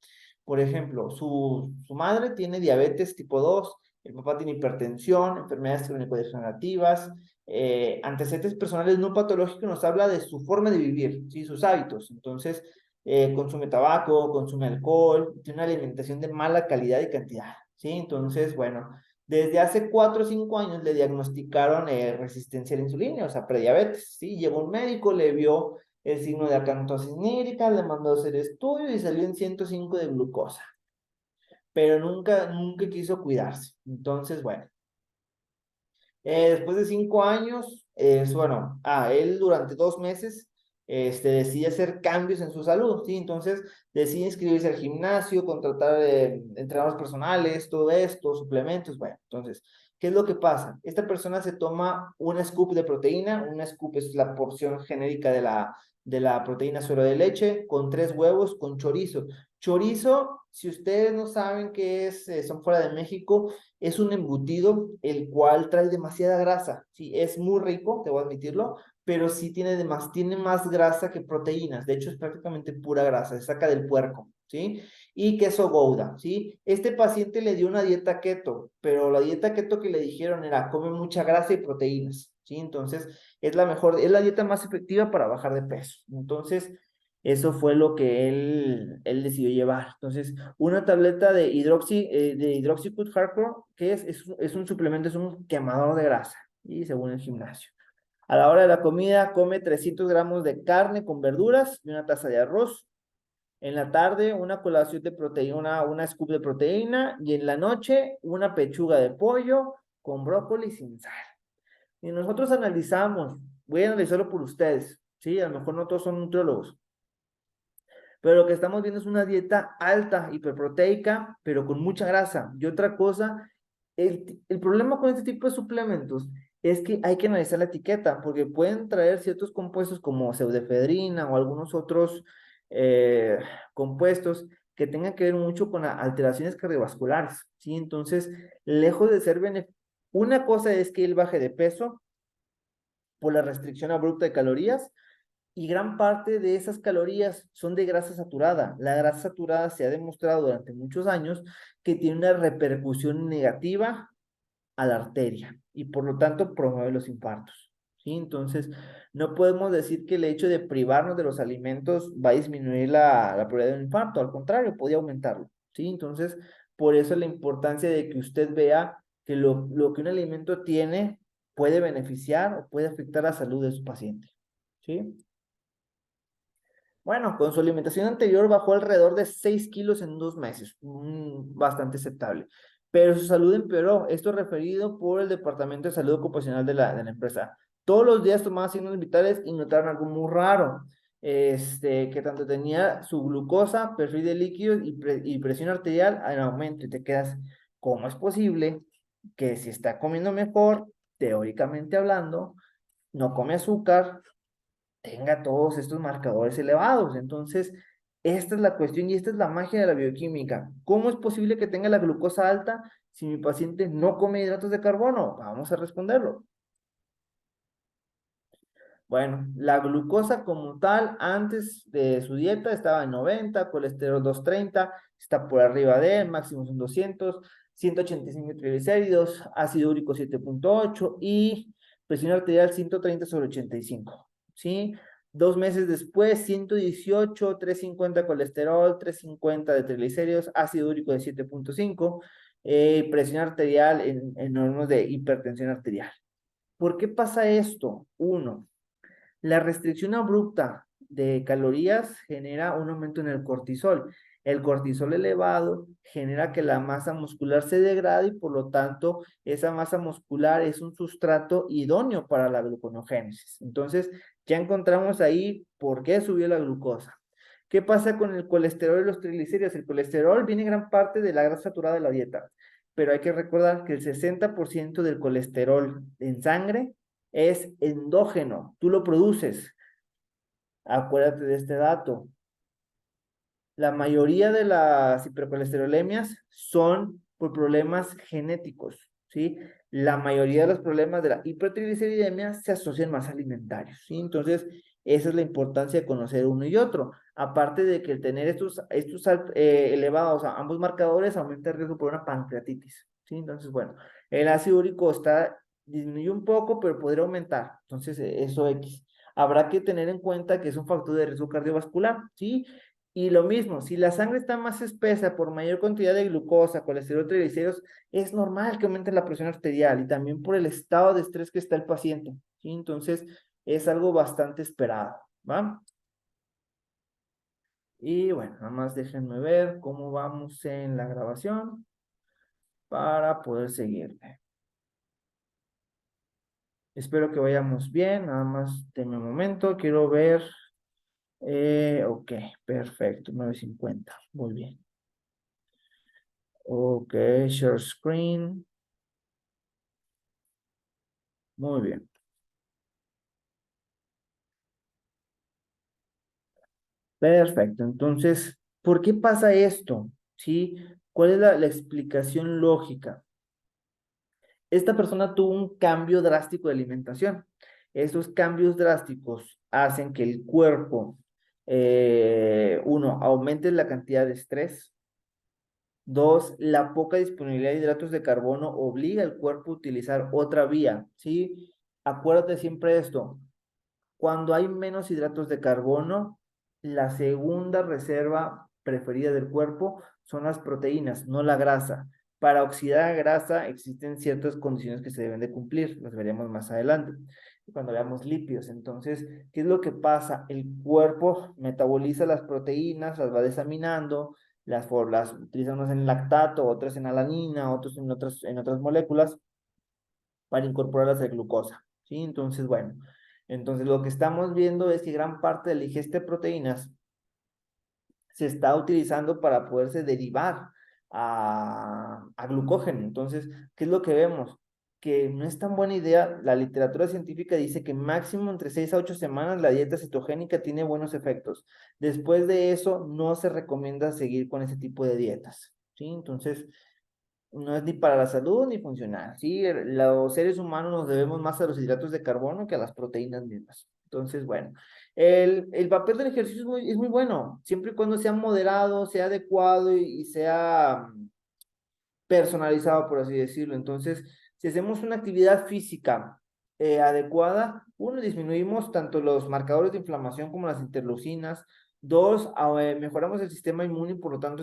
A: Por ejemplo, su madre tiene diabetes tipo 2, el papá tiene hipertensión, enfermedades crónico-degenerativas, antecedentes personales no patológicos, nos habla de su forma de vivir, ¿sí? Sus hábitos. Entonces, consume tabaco, consume alcohol, tiene una alimentación de mala calidad y cantidad, ¿sí? Entonces, bueno, desde hace 4 o 5 años le diagnosticaron resistencia a la insulina, o sea, prediabetes, ¿sí? Llegó un médico, le vio el signo de acantosis nírica, le mandó a hacer estudio y salió en 105 de glucosa, pero nunca quiso cuidarse. Entonces, bueno, después de 5 años, bueno, él durante 2 meses decide hacer cambios en su salud, ¿sí? Entonces decide inscribirse al gimnasio, contratar entrenadores personales, todo esto, suplementos, bueno, entonces, ¿qué es lo que pasa? Esta persona se toma una scoop de proteína, una scoop es la porción genérica de la proteína suero de leche, con 3 huevos, con chorizo. Chorizo, si ustedes no saben qué es, son fuera de México, es un embutido el cual trae demasiada grasa. Sí, es muy rico, te voy a admitirlo, pero sí tiene más grasa que proteínas. De hecho, es prácticamente pura grasa, se saca del puerco, ¿sí? Y queso Gouda, ¿sí? Este paciente le dio una dieta keto, pero la dieta keto que le dijeron era come mucha grasa y proteínas, ¿sí? Entonces, es la dieta más efectiva para bajar de peso. Entonces, eso fue lo que él decidió llevar. Entonces, una tableta de hidroxycut hardcore, que es un suplemento, es un quemador de grasa, y según el gimnasio. A la hora de la comida, come 300 gramos de carne con verduras y una taza de arroz. En la tarde, una colación de proteína, una scoop de proteína, y en la noche, una pechuga de pollo con brócoli sin sal. Y nosotros analizamos, voy a analizarlo por ustedes, ¿sí? A lo mejor no todos son nutriólogos, pero lo que estamos viendo es una dieta alta, hiperproteica, pero con mucha grasa. Y otra cosa, el problema con este tipo de suplementos es que hay que analizar la etiqueta, porque pueden traer ciertos compuestos como pseudoefedrina o algunos otros eh, compuestos que tengan que ver mucho con alteraciones cardiovasculares, ¿sí? Entonces, lejos de ser una cosa es que él baje de peso por la restricción abrupta de calorías, y gran parte de esas calorías son de grasa saturada. La grasa saturada se ha demostrado durante muchos años que tiene una repercusión negativa a la arteria y por lo tanto promueve los infartos. ¿Sí? Entonces, no podemos decir que el hecho de privarnos de los alimentos va a disminuir la probabilidad de un infarto, al contrario, podría aumentarlo. ¿Sí? Entonces, por eso la importancia de que usted vea que lo que un alimento tiene puede beneficiar o puede afectar la salud de su paciente. ¿Sí? Bueno, con su alimentación anterior bajó alrededor de 6 kilos en 2 meses, bastante aceptable. Pero su salud empeoró, esto referido por el Departamento de Salud Ocupacional de la empresa. Todos los días tomaba signos vitales y notaron algo muy raro, que tanto tenía su glucosa, perfil de líquidos y presión arterial en aumento. Y te quedas, ¿cómo es posible que si está comiendo mejor, teóricamente hablando, no come azúcar, tenga todos estos marcadores elevados? Entonces, esta es la cuestión y esta es la magia de la bioquímica. ¿Cómo es posible que tenga la glucosa alta si mi paciente no come hidratos de carbono? Vamos a responderlo. Bueno, la glucosa como tal, antes de su dieta estaba en 90, colesterol 230, está por arriba de él, máximo son 200, 185 triglicéridos, ácido úrico 7,8 y presión arterial 130 sobre 85, ¿sí? 2 meses después, 118, 350 colesterol, 350 de triglicéridos, ácido úrico de 7,5, presión arterial en normas de hipertensión arterial. ¿Por qué pasa esto? Uno, la restricción abrupta de calorías genera un aumento en el cortisol. El cortisol elevado genera que la masa muscular se degrade y por lo tanto esa masa muscular es un sustrato idóneo para la gluconeogénesis. Entonces ya encontramos ahí por qué subió la glucosa. ¿Qué pasa con el colesterol y los triglicéridos? El colesterol viene gran parte de la grasa saturada de la dieta, pero hay que recordar que el 60% del colesterol en sangre es endógeno, tú lo produces. Acuérdate de este dato. La mayoría de las hipercolesterolemias son por problemas genéticos, ¿sí? La mayoría de los problemas de la hipertrigliceridemia se asocian más alimentarios, ¿sí? Entonces, esa es la importancia de conocer uno y otro. Aparte de que el tener estos elevados a ambos marcadores aumenta el riesgo por una pancreatitis, ¿sí? Entonces, bueno, el ácido úrico disminuye un poco, pero podría aumentar. Entonces, eso X. Habrá que tener en cuenta que es un factor de riesgo cardiovascular, ¿sí? Y lo mismo, si la sangre está más espesa por mayor cantidad de glucosa, colesterol, triglicéridos, es normal que aumente la presión arterial y también por el estado de estrés que está el paciente, ¿sí? Entonces, es algo bastante esperado, ¿va? Y bueno, nada más déjenme ver cómo vamos en la grabación para poder seguirle. Espero que vayamos bien, nada más denme un momento, quiero ver. Ok, perfecto, 9:50, muy bien. Ok, share screen. Muy bien. Perfecto. Entonces, ¿por qué pasa esto? ¿Sí? ¿Cuál es la explicación lógica? Esta persona tuvo un cambio drástico de alimentación. Esos cambios drásticos hacen que el cuerpo, uno, aumente la cantidad de estrés. Dos, la poca disponibilidad de hidratos de carbono obliga al cuerpo a utilizar otra vía, ¿sí? Acuérdate siempre de esto. Cuando hay menos hidratos de carbono, la segunda reserva preferida del cuerpo son las proteínas, no la grasa. Para oxidar grasa existen ciertas condiciones que se deben de cumplir, las veremos más adelante, cuando veamos lípidos. Entonces, ¿qué es lo que pasa? El cuerpo metaboliza las proteínas, las va desaminando, las utiliza unas en lactato, otras en alanina, otras en otras moléculas para incorporarlas a glucosa, ¿sí? Entonces, bueno, entonces lo que estamos viendo es que gran parte de la ingesta de proteínas se está utilizando para poderse derivar a glucógeno. Entonces, ¿qué es lo que vemos? Que no es tan buena idea. La literatura científica dice que máximo entre 6 a 8 semanas la dieta cetogénica tiene buenos efectos. Después de eso, no se recomienda seguir con ese tipo de dietas, ¿sí? Entonces, no es ni para la salud ni funcional, ¿sí? Los seres humanos nos debemos más a los hidratos de carbono que a las proteínas mismas. Entonces, bueno, el papel del ejercicio es muy bueno, siempre y cuando sea moderado, sea adecuado y sea personalizado, por así decirlo. Entonces, si hacemos una actividad física adecuada, uno, disminuimos tanto los marcadores de inflamación como las interleucinas, Dos, mejoramos el sistema inmune y por lo tanto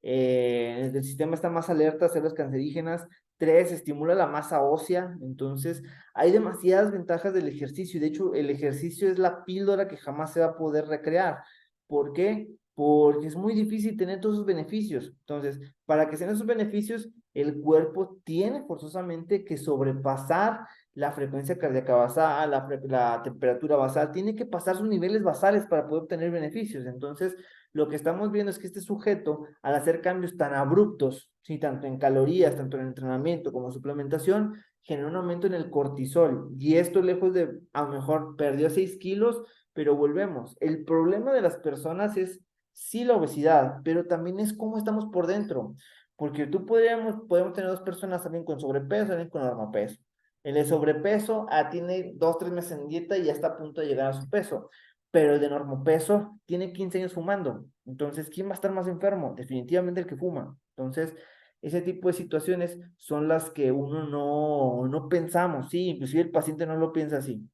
A: el sistema está más alerta a células cancerígenas. Tres, estimula la masa ósea. Entonces, hay demasiadas ventajas del ejercicio. De hecho, el ejercicio es la píldora que jamás se va a poder recrear. ¿Por qué? Porque es muy difícil tener todos esos beneficios. Entonces, para que sean esos beneficios, el cuerpo tiene forzosamente que sobrepasar la frecuencia cardíaca basal, la temperatura basal, tiene que pasar sus niveles basales para poder obtener beneficios. Entonces, lo que estamos viendo es que este sujeto, al hacer cambios tan abruptos, ¿sí? Tanto en calorías, tanto en entrenamiento como suplementación, genera un aumento en el cortisol. Y esto lejos de, a lo mejor, perdió 6 kilos, pero volvemos. El problema de las personas es, sí, la obesidad, pero también es cómo estamos por dentro. Porque podemos tener dos personas, también con sobrepeso, también con normopeso. El de sobrepeso tiene 2, 3 meses en dieta y ya está a punto de llegar a su peso. Pero el de normopeso tiene 15 años fumando. Entonces, ¿quién va a estar más enfermo? Definitivamente el que fuma. Entonces, ese tipo de situaciones son las que uno no pensamos. Sí, inclusive el paciente no lo piensa así.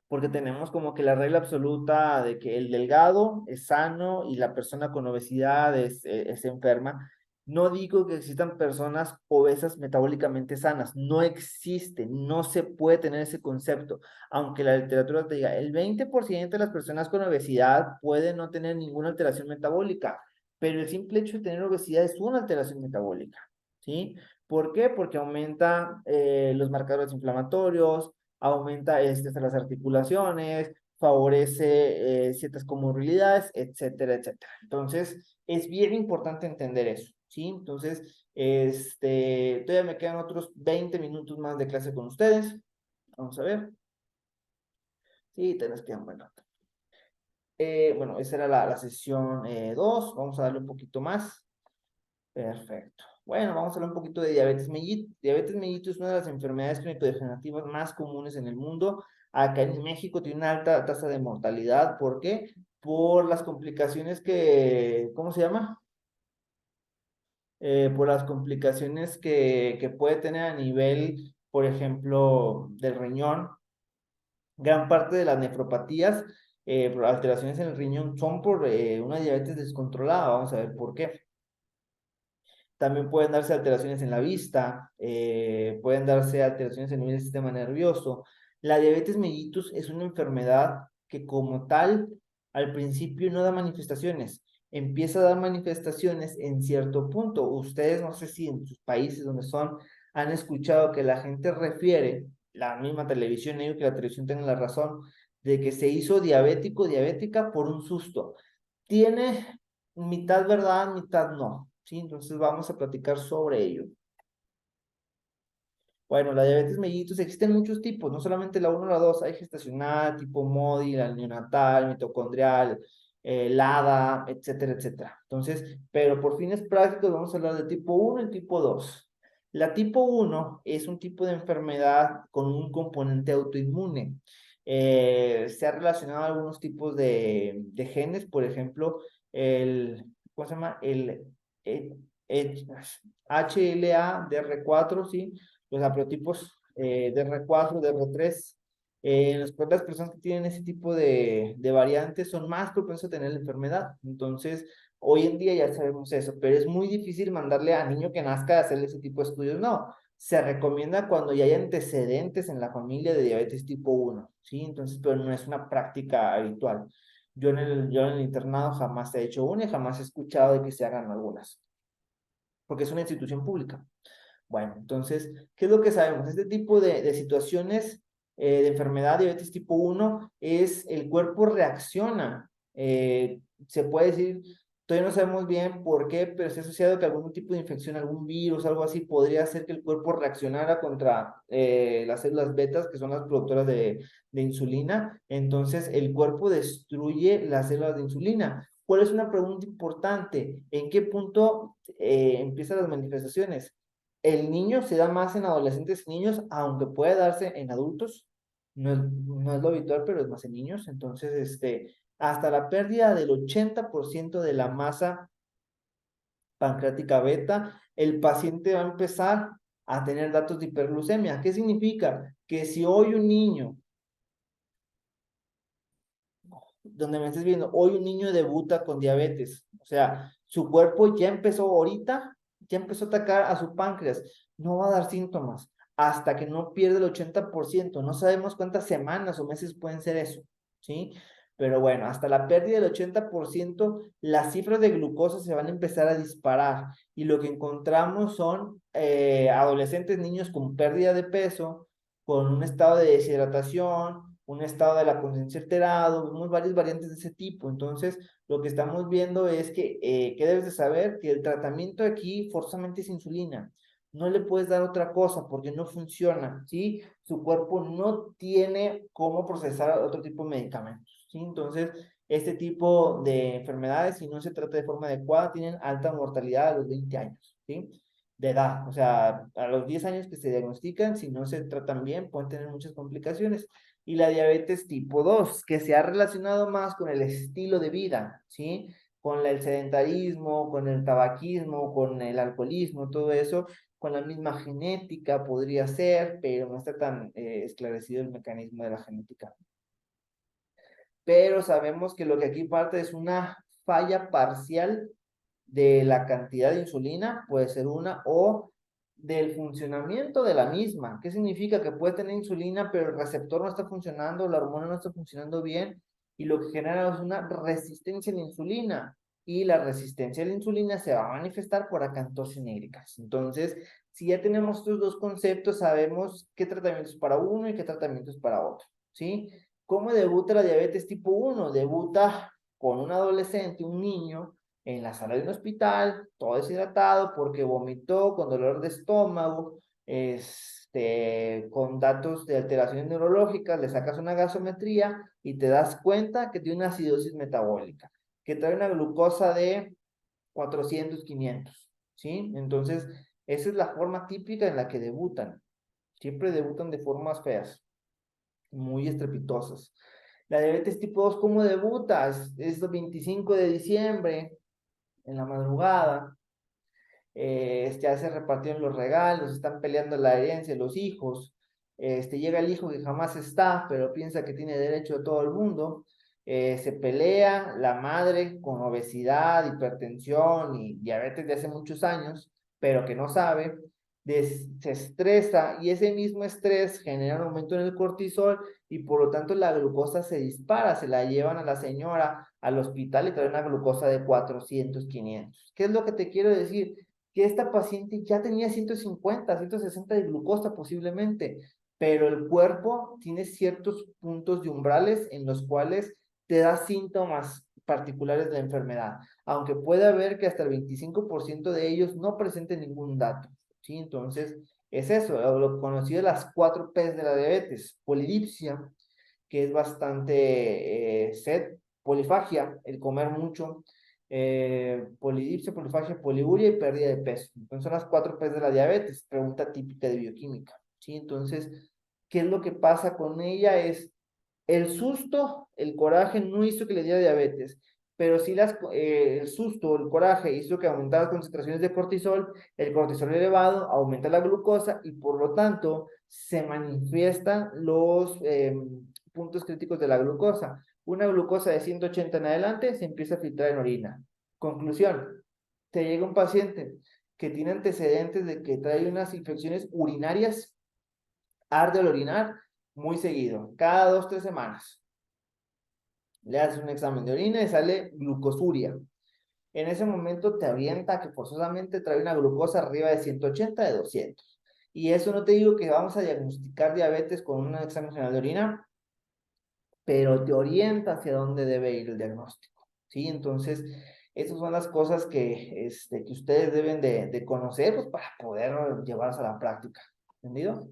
A: Porque tenemos como que la regla absoluta de que el delgado es sano y la persona con obesidad es enferma. No digo que existan personas obesas metabólicamente sanas, no existe, no se puede tener ese concepto, aunque la literatura te diga, el 20% de las personas con obesidad pueden no tener ninguna alteración metabólica, pero el simple hecho de tener obesidad es una alteración metabólica, ¿sí? ¿Por qué? Porque aumenta los marcadores inflamatorios, aumenta hasta las articulaciones, favorece ciertas comorbilidades, etcétera, etcétera. Entonces, es bien importante entender eso, ¿sí? Entonces, todavía me quedan otros 20 minutos más de clase con ustedes. Vamos a ver. Sí, tenés que bueno. Bueno, esa era la sesión 2. Vamos a darle un poquito más. Perfecto. Bueno, vamos a hablar un poquito de diabetes mellitus. Diabetes mellitus es una de las enfermedades crónico-degenerativas más comunes en el mundo. Acá en México tiene una alta tasa de mortalidad. ¿Por qué? Por las complicaciones ¿cómo se llama? Por las complicaciones que puede tener a nivel, por ejemplo, del riñón. Gran parte de las nefropatías, por alteraciones en el riñón, son por una diabetes descontrolada. Vamos a ver por qué. También pueden darse alteraciones en la vista, pueden darse alteraciones en el sistema nervioso. La diabetes mellitus es una enfermedad que como tal al principio no da manifestaciones, empieza a dar manifestaciones en cierto punto. Ustedes no sé si en sus países donde son han escuchado que la gente refiere, la misma televisión, ellos que la televisión tenga la razón, de que se hizo diabético, diabética por un susto. Tiene mitad verdad, mitad no, ¿sí? Entonces vamos a platicar sobre ello. Bueno, la diabetes mellitus existen muchos tipos, no solamente la 1 o la 2, hay gestacional, tipo MODY, la neonatal, mitocondrial, LADA, etcétera, etcétera. Entonces, pero por fines prácticos vamos a hablar de tipo 1 y tipo 2. La tipo 1 es un tipo de enfermedad con un componente autoinmune. Se ha relacionado a algunos tipos de genes, por ejemplo, ¿cómo se llama? El, el HLA-DR4, ¿sí? Los haplotipos DR4, DR3. Las personas que tienen ese tipo de variantes son más propensas a tener la enfermedad. Entonces, hoy en día ya sabemos eso, pero es muy difícil mandarle a niño que nazca a hacerle ese tipo de estudios. No, se recomienda cuando ya hay antecedentes en la familia de diabetes tipo 1, ¿sí? Entonces, pero no es una práctica habitual. Yo en el internado jamás he hecho una y jamás he escuchado de que se hagan algunas, porque es una institución pública. Bueno, entonces, ¿qué es lo que sabemos? Este tipo de situaciones de enfermedad, diabetes tipo 1 es el cuerpo reacciona. Se puede decir, todavía no sabemos bien por qué, pero se ha asociado que algún tipo de infección, algún virus, algo así, podría hacer que el cuerpo reaccionara contra las células betas, que son las productoras de insulina. Entonces, el cuerpo destruye las células de insulina. ¿Cuál es una pregunta importante? ¿En qué punto empiezan las manifestaciones? El niño se da más en adolescentes y niños, aunque puede darse en adultos, no es lo habitual, pero es más en niños. Entonces, hasta la pérdida del 80% de la masa pancreática beta, el paciente va a empezar a tener datos de hiperglucemia. ¿Qué significa? Que si hoy un niño donde me estés viendo, hoy un niño debuta con diabetes, o sea, su cuerpo ya empezó ahorita, ya empezó a atacar a su páncreas, no va a dar síntomas hasta que no pierda el 80%, no sabemos cuántas semanas o meses pueden ser eso, ¿sí? Pero bueno, hasta la pérdida del 80%, las cifras de glucosa se van a empezar a disparar y lo que encontramos son adolescentes, niños con pérdida de peso, con un estado de deshidratación, un estado de la conciencia alterado, vemos varias variantes de ese tipo. Entonces, lo que estamos viendo es que debes de saber que el tratamiento aquí forzosamente es insulina. No le puedes dar otra cosa porque no funciona, ¿sí? Su cuerpo no tiene cómo procesar otro tipo de medicamentos, ¿sí? Entonces, este tipo de enfermedades, si no se trata de forma adecuada, tienen alta mortalidad a los 20 años, ¿sí? De edad, o sea, a los 10 años que se diagnostican, si no se tratan bien, pueden tener muchas complicaciones. Y la diabetes tipo 2 que se ha relacionado más con el estilo de vida, ¿sí? Con el sedentarismo, con el tabaquismo, con el alcoholismo, todo eso, con la misma genética podría ser, pero no está tan esclarecido el mecanismo de la genética. Pero sabemos que lo que aquí parte es una falla parcial de la cantidad de insulina, puede ser una, o del funcionamiento de la misma. ¿Qué significa? Que puede tener insulina, pero el receptor no está funcionando, la hormona no está funcionando bien, y lo que genera es una resistencia a la insulina. Y la resistencia a la insulina se va a manifestar por acantosis nigricans. Entonces, si ya tenemos estos dos conceptos, sabemos qué tratamiento es para uno y qué tratamiento es para otro, ¿sí? ¿Cómo debuta la diabetes tipo 1? Debuta con un adolescente, un niño, en la sala de un hospital, todo deshidratado porque vomitó, con dolor de estómago, con datos de alteraciones neurológicas, le sacas una gasometría y te das cuenta que tiene una acidosis metabólica, que trae una glucosa de 400, 500, ¿sí? Entonces, esa es la forma típica en la que debutan. Siempre debutan de formas feas, muy estrepitosas. La diabetes tipo 2, ¿cómo debuta? Es el 25 de diciembre, en la madrugada, ya se repartieron los regalos, están peleando la herencia, los hijos, llega el hijo que jamás está, pero piensa que tiene derecho de todo el mundo, se pelea la madre con obesidad, hipertensión y diabetes de hace muchos años, pero que no sabe, se estresa y ese mismo estrés genera un aumento en el cortisol y por lo tanto la glucosa se dispara, se la llevan a la señora al hospital y trae una glucosa de 400, 500. ¿Qué es lo que te quiero decir? Que esta paciente ya tenía 150, 160 de glucosa posiblemente, pero el cuerpo tiene ciertos puntos de umbrales en los cuales te da síntomas particulares de la enfermedad, aunque puede haber que hasta el 25% de ellos no presenten ningún dato, ¿sí? Entonces, es eso, lo conocido de las 4 P's de la diabetes: polidipsia, que es bastante sed; polifagia, el comer mucho; polidipsia, polifagia, poliuria y pérdida de peso. Entonces son las 4 P's de la diabetes, pregunta típica de bioquímica, ¿sí? Entonces, ¿qué es lo que pasa con ella? Es el susto, el coraje no hizo que le diera diabetes, pero sí el susto, el coraje hizo que aumentara las concentraciones de cortisol, el cortisol elevado aumenta la glucosa y por lo tanto se manifiestan los puntos críticos de la glucosa. Una glucosa de 180 en adelante se empieza a filtrar en orina. Conclusión: te llega un paciente que tiene antecedentes de que trae unas infecciones urinarias, arde al orinar muy seguido, cada 2, 3 semanas. Le haces un examen de orina y sale glucosuria. En ese momento te avienta que forzosamente trae una glucosa arriba de 180, de 200. Y eso no te digo que vamos a diagnosticar diabetes con un examen general de orina, pero te orienta hacia dónde debe ir el diagnóstico, ¿sí? Entonces, esas son las cosas que ustedes deben de conocer, pues, para poder llevarlas a la práctica. ¿Entendido?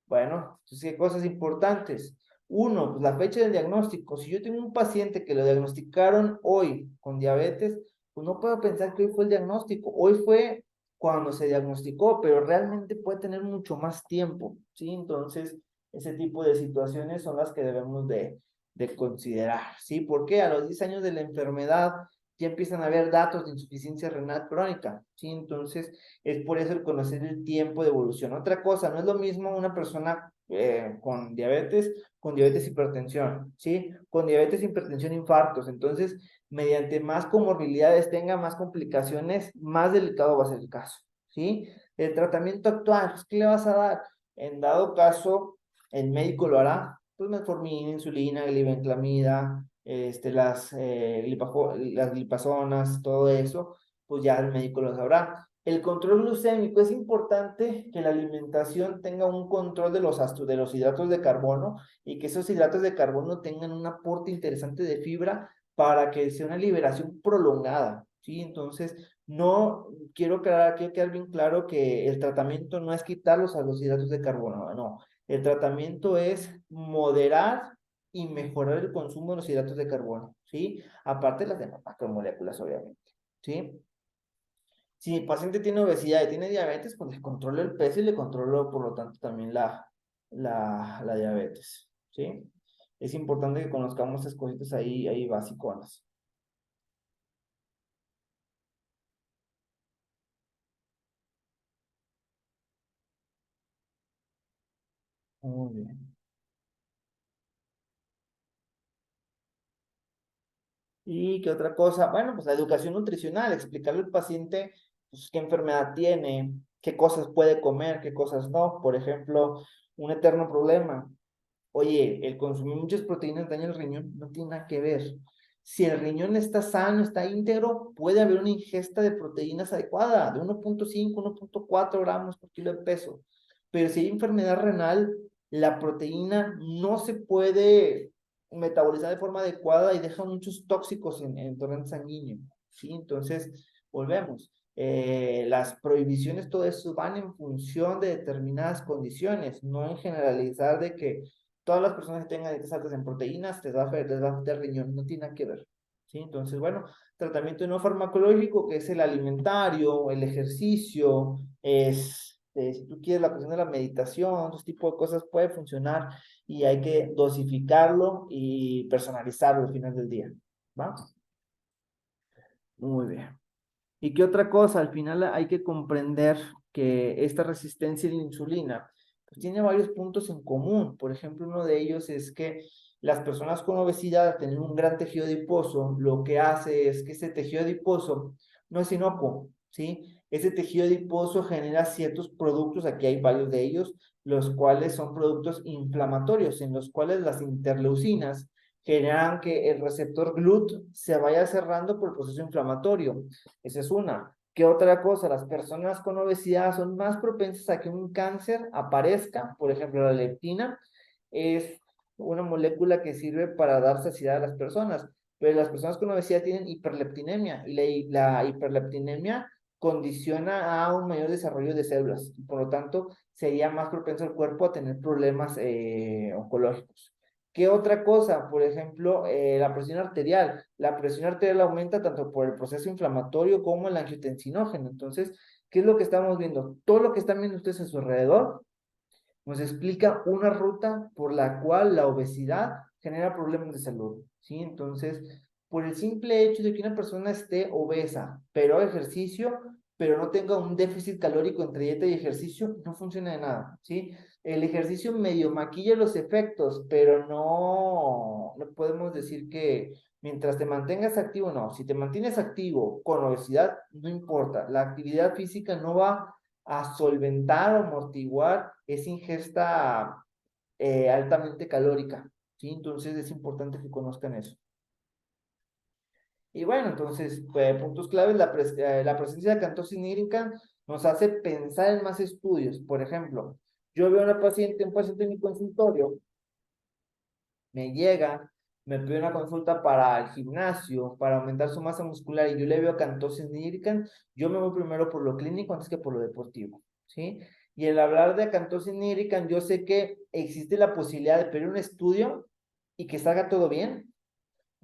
A: Bueno, entonces, ¿qué cosas importantes? Uno, pues la fecha del diagnóstico. Si yo tengo un paciente que lo diagnosticaron hoy con diabetes, pues no puedo pensar que hoy fue el diagnóstico. Hoy fue cuando se diagnosticó, pero realmente puede tener mucho más tiempo, ¿sí? Entonces, ese tipo de situaciones son las que debemos de considerar, ¿sí? Porque a los 10 años de la enfermedad ya empiezan a haber datos de insuficiencia renal crónica, ¿sí? Entonces, es por eso el conocer el tiempo de evolución. Otra cosa, no es lo mismo una persona con diabetes, hipertensión, ¿sí? Con diabetes, hipertensión, infartos. Entonces, mediante más comorbilidades tenga, más complicaciones, más delicado va a ser el caso, ¿sí? El tratamiento actual, pues, ¿qué le vas a dar? En dado caso, el médico lo hará, pues metformina, insulina, glibenclamida, las glipazonas, todo eso, pues ya el médico lo sabrá. El control glucémico es importante que la alimentación tenga un control de los hidratos de carbono y que esos hidratos de carbono tengan un aporte interesante de fibra para que sea una liberación prolongada, ¿sí? Entonces, no quiero quedar bien claro que el tratamiento no es quitarlos a los hidratos de carbono, no. El tratamiento es moderar y mejorar el consumo de los hidratos de carbono, ¿sí? Aparte de las demás macromoléculas, obviamente, ¿sí? Si el paciente tiene obesidad y tiene diabetes, pues le controlo el peso y le controlo, por lo tanto, también la diabetes, ¿sí? Es importante que conozcamos estas cositas ahí básicas. Muy bien. ¿Y qué otra cosa? Bueno, pues la educación nutricional, explicarle al paciente pues, qué enfermedad tiene, qué cosas puede comer, qué cosas no. Por ejemplo, un eterno problema. Oye, el consumir muchas proteínas daña el riñón, no tiene nada que ver. Si el riñón está sano, está íntegro, puede haber una ingesta de proteínas adecuada, de 1.5, 1.4 gramos por kilo de peso. Pero si hay enfermedad renal, la proteína no se puede metabolizar de forma adecuada y deja muchos tóxicos en el torrente sanguíneo, ¿sí? Entonces, volvemos. Las prohibiciones, todo eso van en función de determinadas condiciones, no en generalizar de que todas las personas que tengan dietas altas en proteínas les va a afectar el riñón, no tiene nada que ver, ¿sí? Entonces, bueno, tratamiento no farmacológico, que es el alimentario, el ejercicio, si tú quieres la cuestión de la meditación, todo tipo de cosas puede funcionar y hay que dosificarlo y personalizarlo al final del día, ¿va? Muy bien. ¿Y qué otra cosa? Al final hay que comprender que esta resistencia a la insulina pues tiene varios puntos en común. Por ejemplo, uno de ellos es que las personas con obesidad, al tener un gran tejido adiposo, lo que hace es que ese tejido adiposo no es inocuo, ¿sí? Ese tejido adiposo genera ciertos productos, aquí hay varios de ellos, los cuales son productos inflamatorios, en los cuales las interleucinas generan que el receptor GLUT se vaya cerrando por el proceso inflamatorio. Esa es una. ¿Qué otra cosa? Las personas con obesidad son más propensas a que un cáncer aparezca. Por ejemplo, la leptina es una molécula que sirve para dar saciedad a las personas, pero las personas con obesidad tienen hiperleptinemia y la hiperleptinemia condiciona a un mayor desarrollo de células y por lo tanto sería más propenso el cuerpo a tener problemas oncológicos. ¿Qué otra cosa? Por ejemplo, la presión arterial. La presión arterial aumenta tanto por el proceso inflamatorio como el angiotensinógeno. Entonces, ¿qué es lo que estamos viendo? Todo lo que están viendo ustedes a su alrededor nos explica una ruta por la cual la obesidad genera problemas de salud, ¿sí? Entonces, por el simple hecho de que una persona esté obesa, pero haga ejercicio, pero no tenga un déficit calórico entre dieta y ejercicio, no funciona de nada, ¿sí? El ejercicio medio maquilla los efectos, pero no podemos decir que mientras te mantengas activo, no. Si te mantienes activo con obesidad, no importa. La actividad física no va a solventar o amortiguar esa ingesta altamente calórica, ¿sí? Entonces es importante que conozcan eso. Y bueno, entonces, puntos claves, la presencia de acantosis nigricans nos hace pensar en más estudios. Por ejemplo, yo veo a un paciente en mi consultorio, me llega, me pide una consulta para el gimnasio, para aumentar su masa muscular, y yo le veo acantosis nigricans, yo me voy primero por lo clínico antes que por lo deportivo, ¿sí? Y el hablar de acantosis nigricans, yo sé que existe la posibilidad de pedir un estudio y que salga todo bien,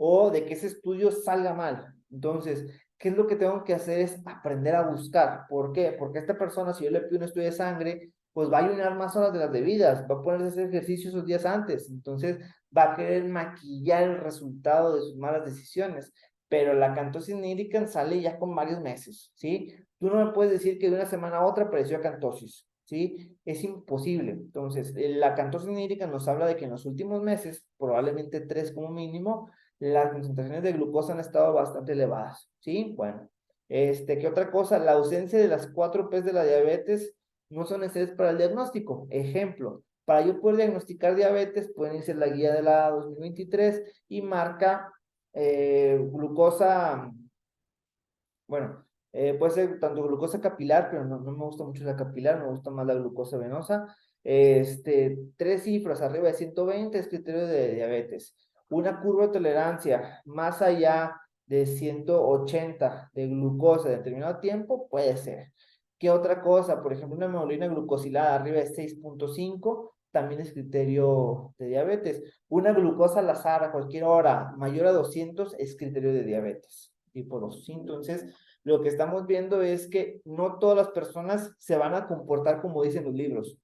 A: o de que ese estudio salga mal. Entonces, ¿qué es lo que tengo que hacer? Es aprender a buscar. ¿Por qué? Porque esta persona, si yo le pido un estudio de sangre, pues va a ayunar más horas de las debidas, va a ponerse a hacer ejercicio esos días antes, entonces va a querer maquillar el resultado de sus malas decisiones. pero la Acanthosis nigricans sale ya con varios meses, ¿sí? Tú no me puedes decir que de una semana a otra apareció Acanthosis, ¿sí? Es imposible. Entonces, la Acanthosis nigricans nos habla de que en los últimos meses, probablemente 3 como mínimo, las concentraciones de glucosa han estado bastante elevadas, ¿sí? Bueno, ¿qué otra cosa? La ausencia de las 4 P's de la diabetes no son necesarias para el diagnóstico. Ejemplo, para yo poder diagnosticar diabetes, pueden irse la guía de la 2023 y marca glucosa, bueno, puede ser tanto glucosa capilar, pero no me gusta mucho la capilar, me gusta más la glucosa venosa. 3 cifras arriba de 120 es criterio de diabetes. Una curva de tolerancia más allá de 180 de glucosa de determinado tiempo, puede ser. ¿Qué otra cosa? Por ejemplo, una hemoglobina glucosilada arriba de 6.5 también es criterio de diabetes. Una glucosa al azar a cualquier hora mayor a 200 es criterio de diabetes, tipo 2. Entonces, lo que estamos viendo es que no todas las personas se van a comportar como dicen los libros.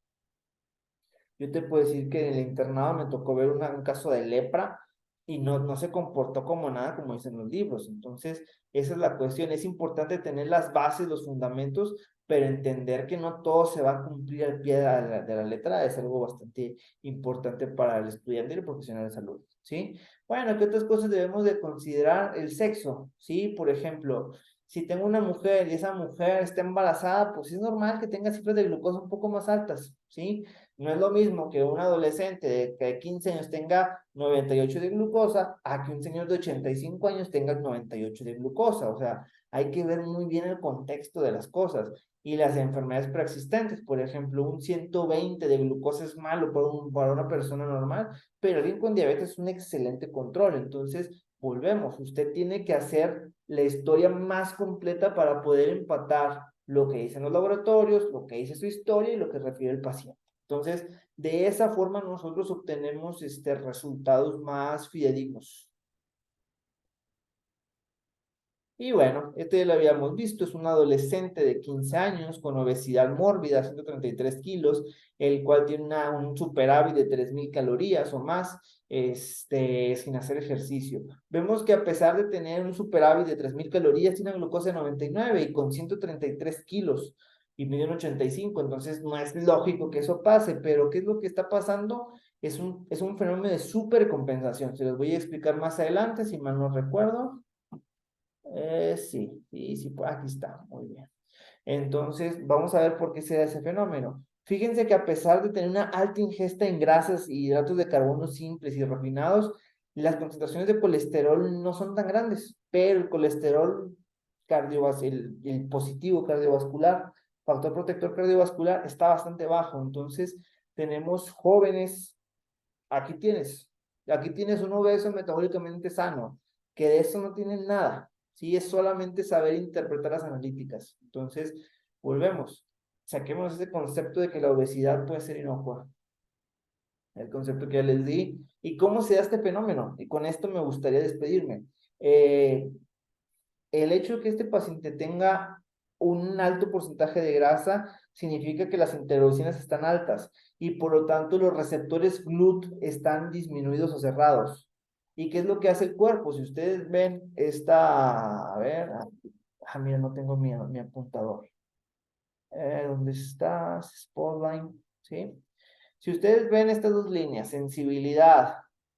A: Yo te puedo decir que en el internado me tocó ver un caso de lepra y no se comportó como nada como dicen los libros. Entonces, esa es la cuestión. Es importante tener las bases, los fundamentos, pero entender que no todo se va a cumplir al pie de la letra es algo bastante importante para el estudiante y el profesional de salud, ¿sí? Bueno, ¿qué otras cosas debemos de considerar? El sexo, ¿sí? Por ejemplo, si tengo una mujer y esa mujer está embarazada, pues es normal que tenga cifras de glucosa un poco más altas, ¿sí? No es lo mismo que un adolescente de 15 años tenga 98 de glucosa a que un señor de 85 años tenga 98 de glucosa. O sea, hay que ver muy bien el contexto de las cosas. Y las enfermedades preexistentes, por ejemplo, un 120 de glucosa es malo para una persona normal, pero alguien con diabetes es un excelente control. Entonces, volvemos, usted tiene que hacer la historia más completa para poder empatar lo que dicen los laboratorios, lo que dice su historia y lo que refiere el paciente. Entonces, de esa forma nosotros obtenemos resultados más fidedignos. Y bueno, este ya lo habíamos visto, es un adolescente de 15 años con obesidad mórbida, 133 kilos, el cual tiene un superávit de 3.000 calorías o más, sin hacer ejercicio. Vemos que a pesar de tener un superávit de 3.000 calorías, tiene una glucosa de 99 y con 133 kilos y mide un 85, entonces no es lógico que eso pase, pero ¿qué es lo que está pasando? Es un fenómeno de supercompensación, se los voy a explicar más adelante, si mal no recuerdo. Sí, pues aquí está, muy bien. Entonces, vamos a ver por qué se da ese fenómeno. Fíjense que a pesar de tener una alta ingesta en grasas y hidratos de carbono simples y refinados, las concentraciones de colesterol no son tan grandes, pero el colesterol el positivo cardiovascular, factor protector cardiovascular, está bastante bajo. Entonces, tenemos jóvenes, aquí tienes un obeso metabólicamente sano, que de eso no tienen nada. Sí, es solamente saber interpretar las analíticas. Entonces, volvemos. Saquemos ese concepto de que la obesidad puede ser inocua. El concepto que ya les di. ¿Y cómo se da este fenómeno? Y con esto me gustaría despedirme. Eh, el hecho de que este paciente tenga un alto porcentaje de grasa significa que las interleucinas están altas y por lo tanto los receptores GLUT están disminuidos o cerrados. ¿Y qué es lo que hace el cuerpo? Si ustedes ven a ver, mira, no tengo mi apuntador. ¿Dónde estás? Spotline, ¿sí? Si ustedes ven estas dos líneas, sensibilidad,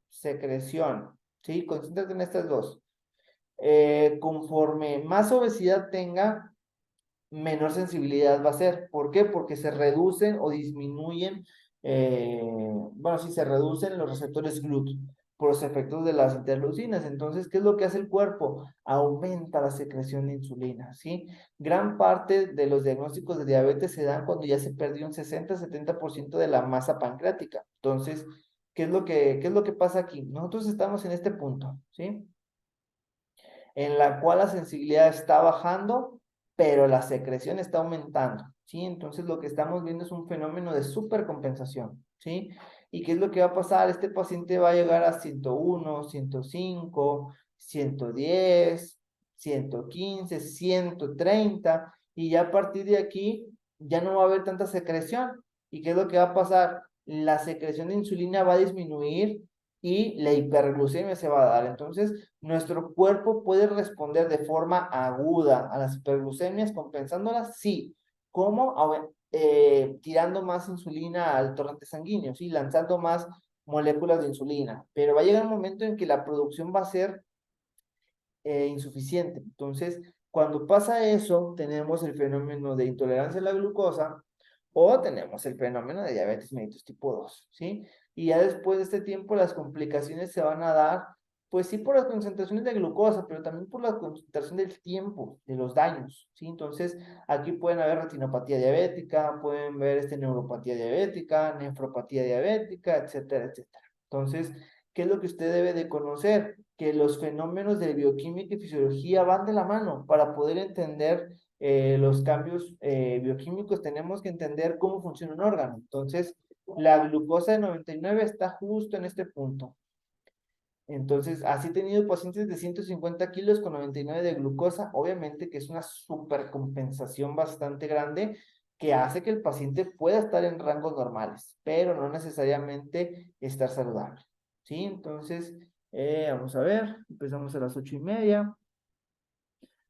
A: secreción, ¿sí? Concéntrate en estas dos. Conforme más obesidad tenga, menor sensibilidad va a ser. ¿Por qué? Porque se reducen o disminuyen, bueno, sí, se reducen los receptores GLUT por los efectos de las interleucinas. Entonces, ¿qué es lo que hace el cuerpo? Aumenta la secreción de insulina, ¿sí? Gran parte de los diagnósticos de diabetes se dan cuando ya se perdió un 60-70% de la masa pancreática. Entonces, ¿qué es lo que pasa aquí? Nosotros estamos en este punto, ¿sí? En la cual la sensibilidad está bajando, pero la secreción está aumentando, ¿sí? Entonces lo que estamos viendo es un fenómeno de supercompensación, ¿sí? ¿Y qué es lo que va a pasar? Este paciente va a llegar a 101, 105, 110, 115, 130, y ya a partir de aquí ya no va a haber tanta secreción. ¿Y qué es lo que va a pasar? La secreción de insulina va a disminuir y la hiperglucemia se va a dar. Entonces, nuestro cuerpo puede responder de forma aguda a las hiperglucemias compensándolas, sí. ¿Cómo? Tirando más insulina al torrente sanguíneo, ¿sí? Lanzando más moléculas de insulina. Pero va a llegar un momento en que la producción va a ser insuficiente. Entonces, cuando pasa eso, tenemos el fenómeno de intolerancia a la glucosa o tenemos el fenómeno de diabetes mellitus tipo 2, ¿sí? Y ya después de este tiempo las complicaciones se van a dar, pues sí por las concentraciones de glucosa, pero también por la concentración del tiempo, de los daños, ¿sí? Entonces, aquí pueden haber retinopatía diabética, pueden ver neuropatía diabética, nefropatía diabética, etcétera, etcétera. Entonces, ¿qué es lo que usted debe de conocer? Que los fenómenos de bioquímica y fisiología van de la mano. Para poder entender los cambios bioquímicos tenemos que entender cómo funciona un órgano. Entonces, la glucosa de 99 está justo en este punto. Entonces, así he tenido pacientes de 150 kilos con 99 de glucosa, obviamente que es una supercompensación bastante grande que hace que el paciente pueda estar en rangos normales, pero no necesariamente estar saludable. ¿Sí? Entonces, vamos a ver, empezamos a las 8:30.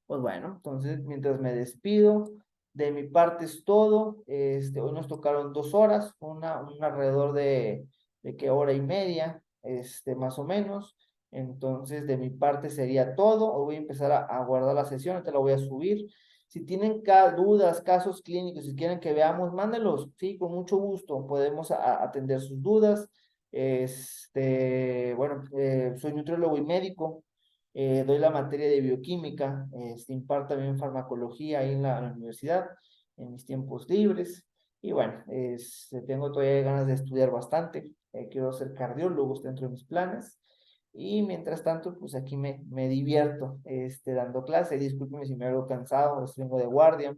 A: Pues bueno, entonces mientras me despido, de mi parte es todo. Hoy nos tocaron 2 horas, un alrededor de qué hora y media, más o menos. Entonces, de mi parte sería todo. Hoy voy a empezar a guardar la sesión, te la voy a subir. Si tienen dudas, casos clínicos, si quieren que veamos, mándenlos. Sí, con mucho gusto. Podemos atender sus dudas. Bueno, soy nutriólogo y médico. Doy la materia de bioquímica, imparto también farmacología ahí en la universidad, en mis tiempos libres. Y bueno, tengo todavía ganas de estudiar bastante. Quiero ser cardiólogo, está dentro de mis planes. Y mientras tanto, pues aquí me divierto dando clase. Discúlpeme si me hago cansado, vengo de guardia.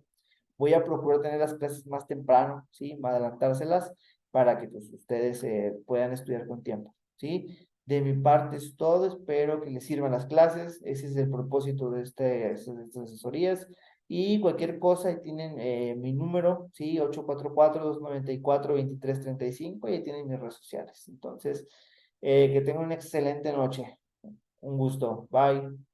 A: Voy a procurar tener las clases más temprano, ¿sí? Adelantárselas para que pues, ustedes puedan estudiar con tiempo, ¿sí? De mi parte es todo, espero que les sirvan las clases, ese es el propósito de estas asesorías. Y cualquier cosa, ahí tienen mi número, ¿sí? 844-294-2335, y ahí tienen mis redes sociales. Entonces, que tengan una excelente noche. Un gusto. Bye.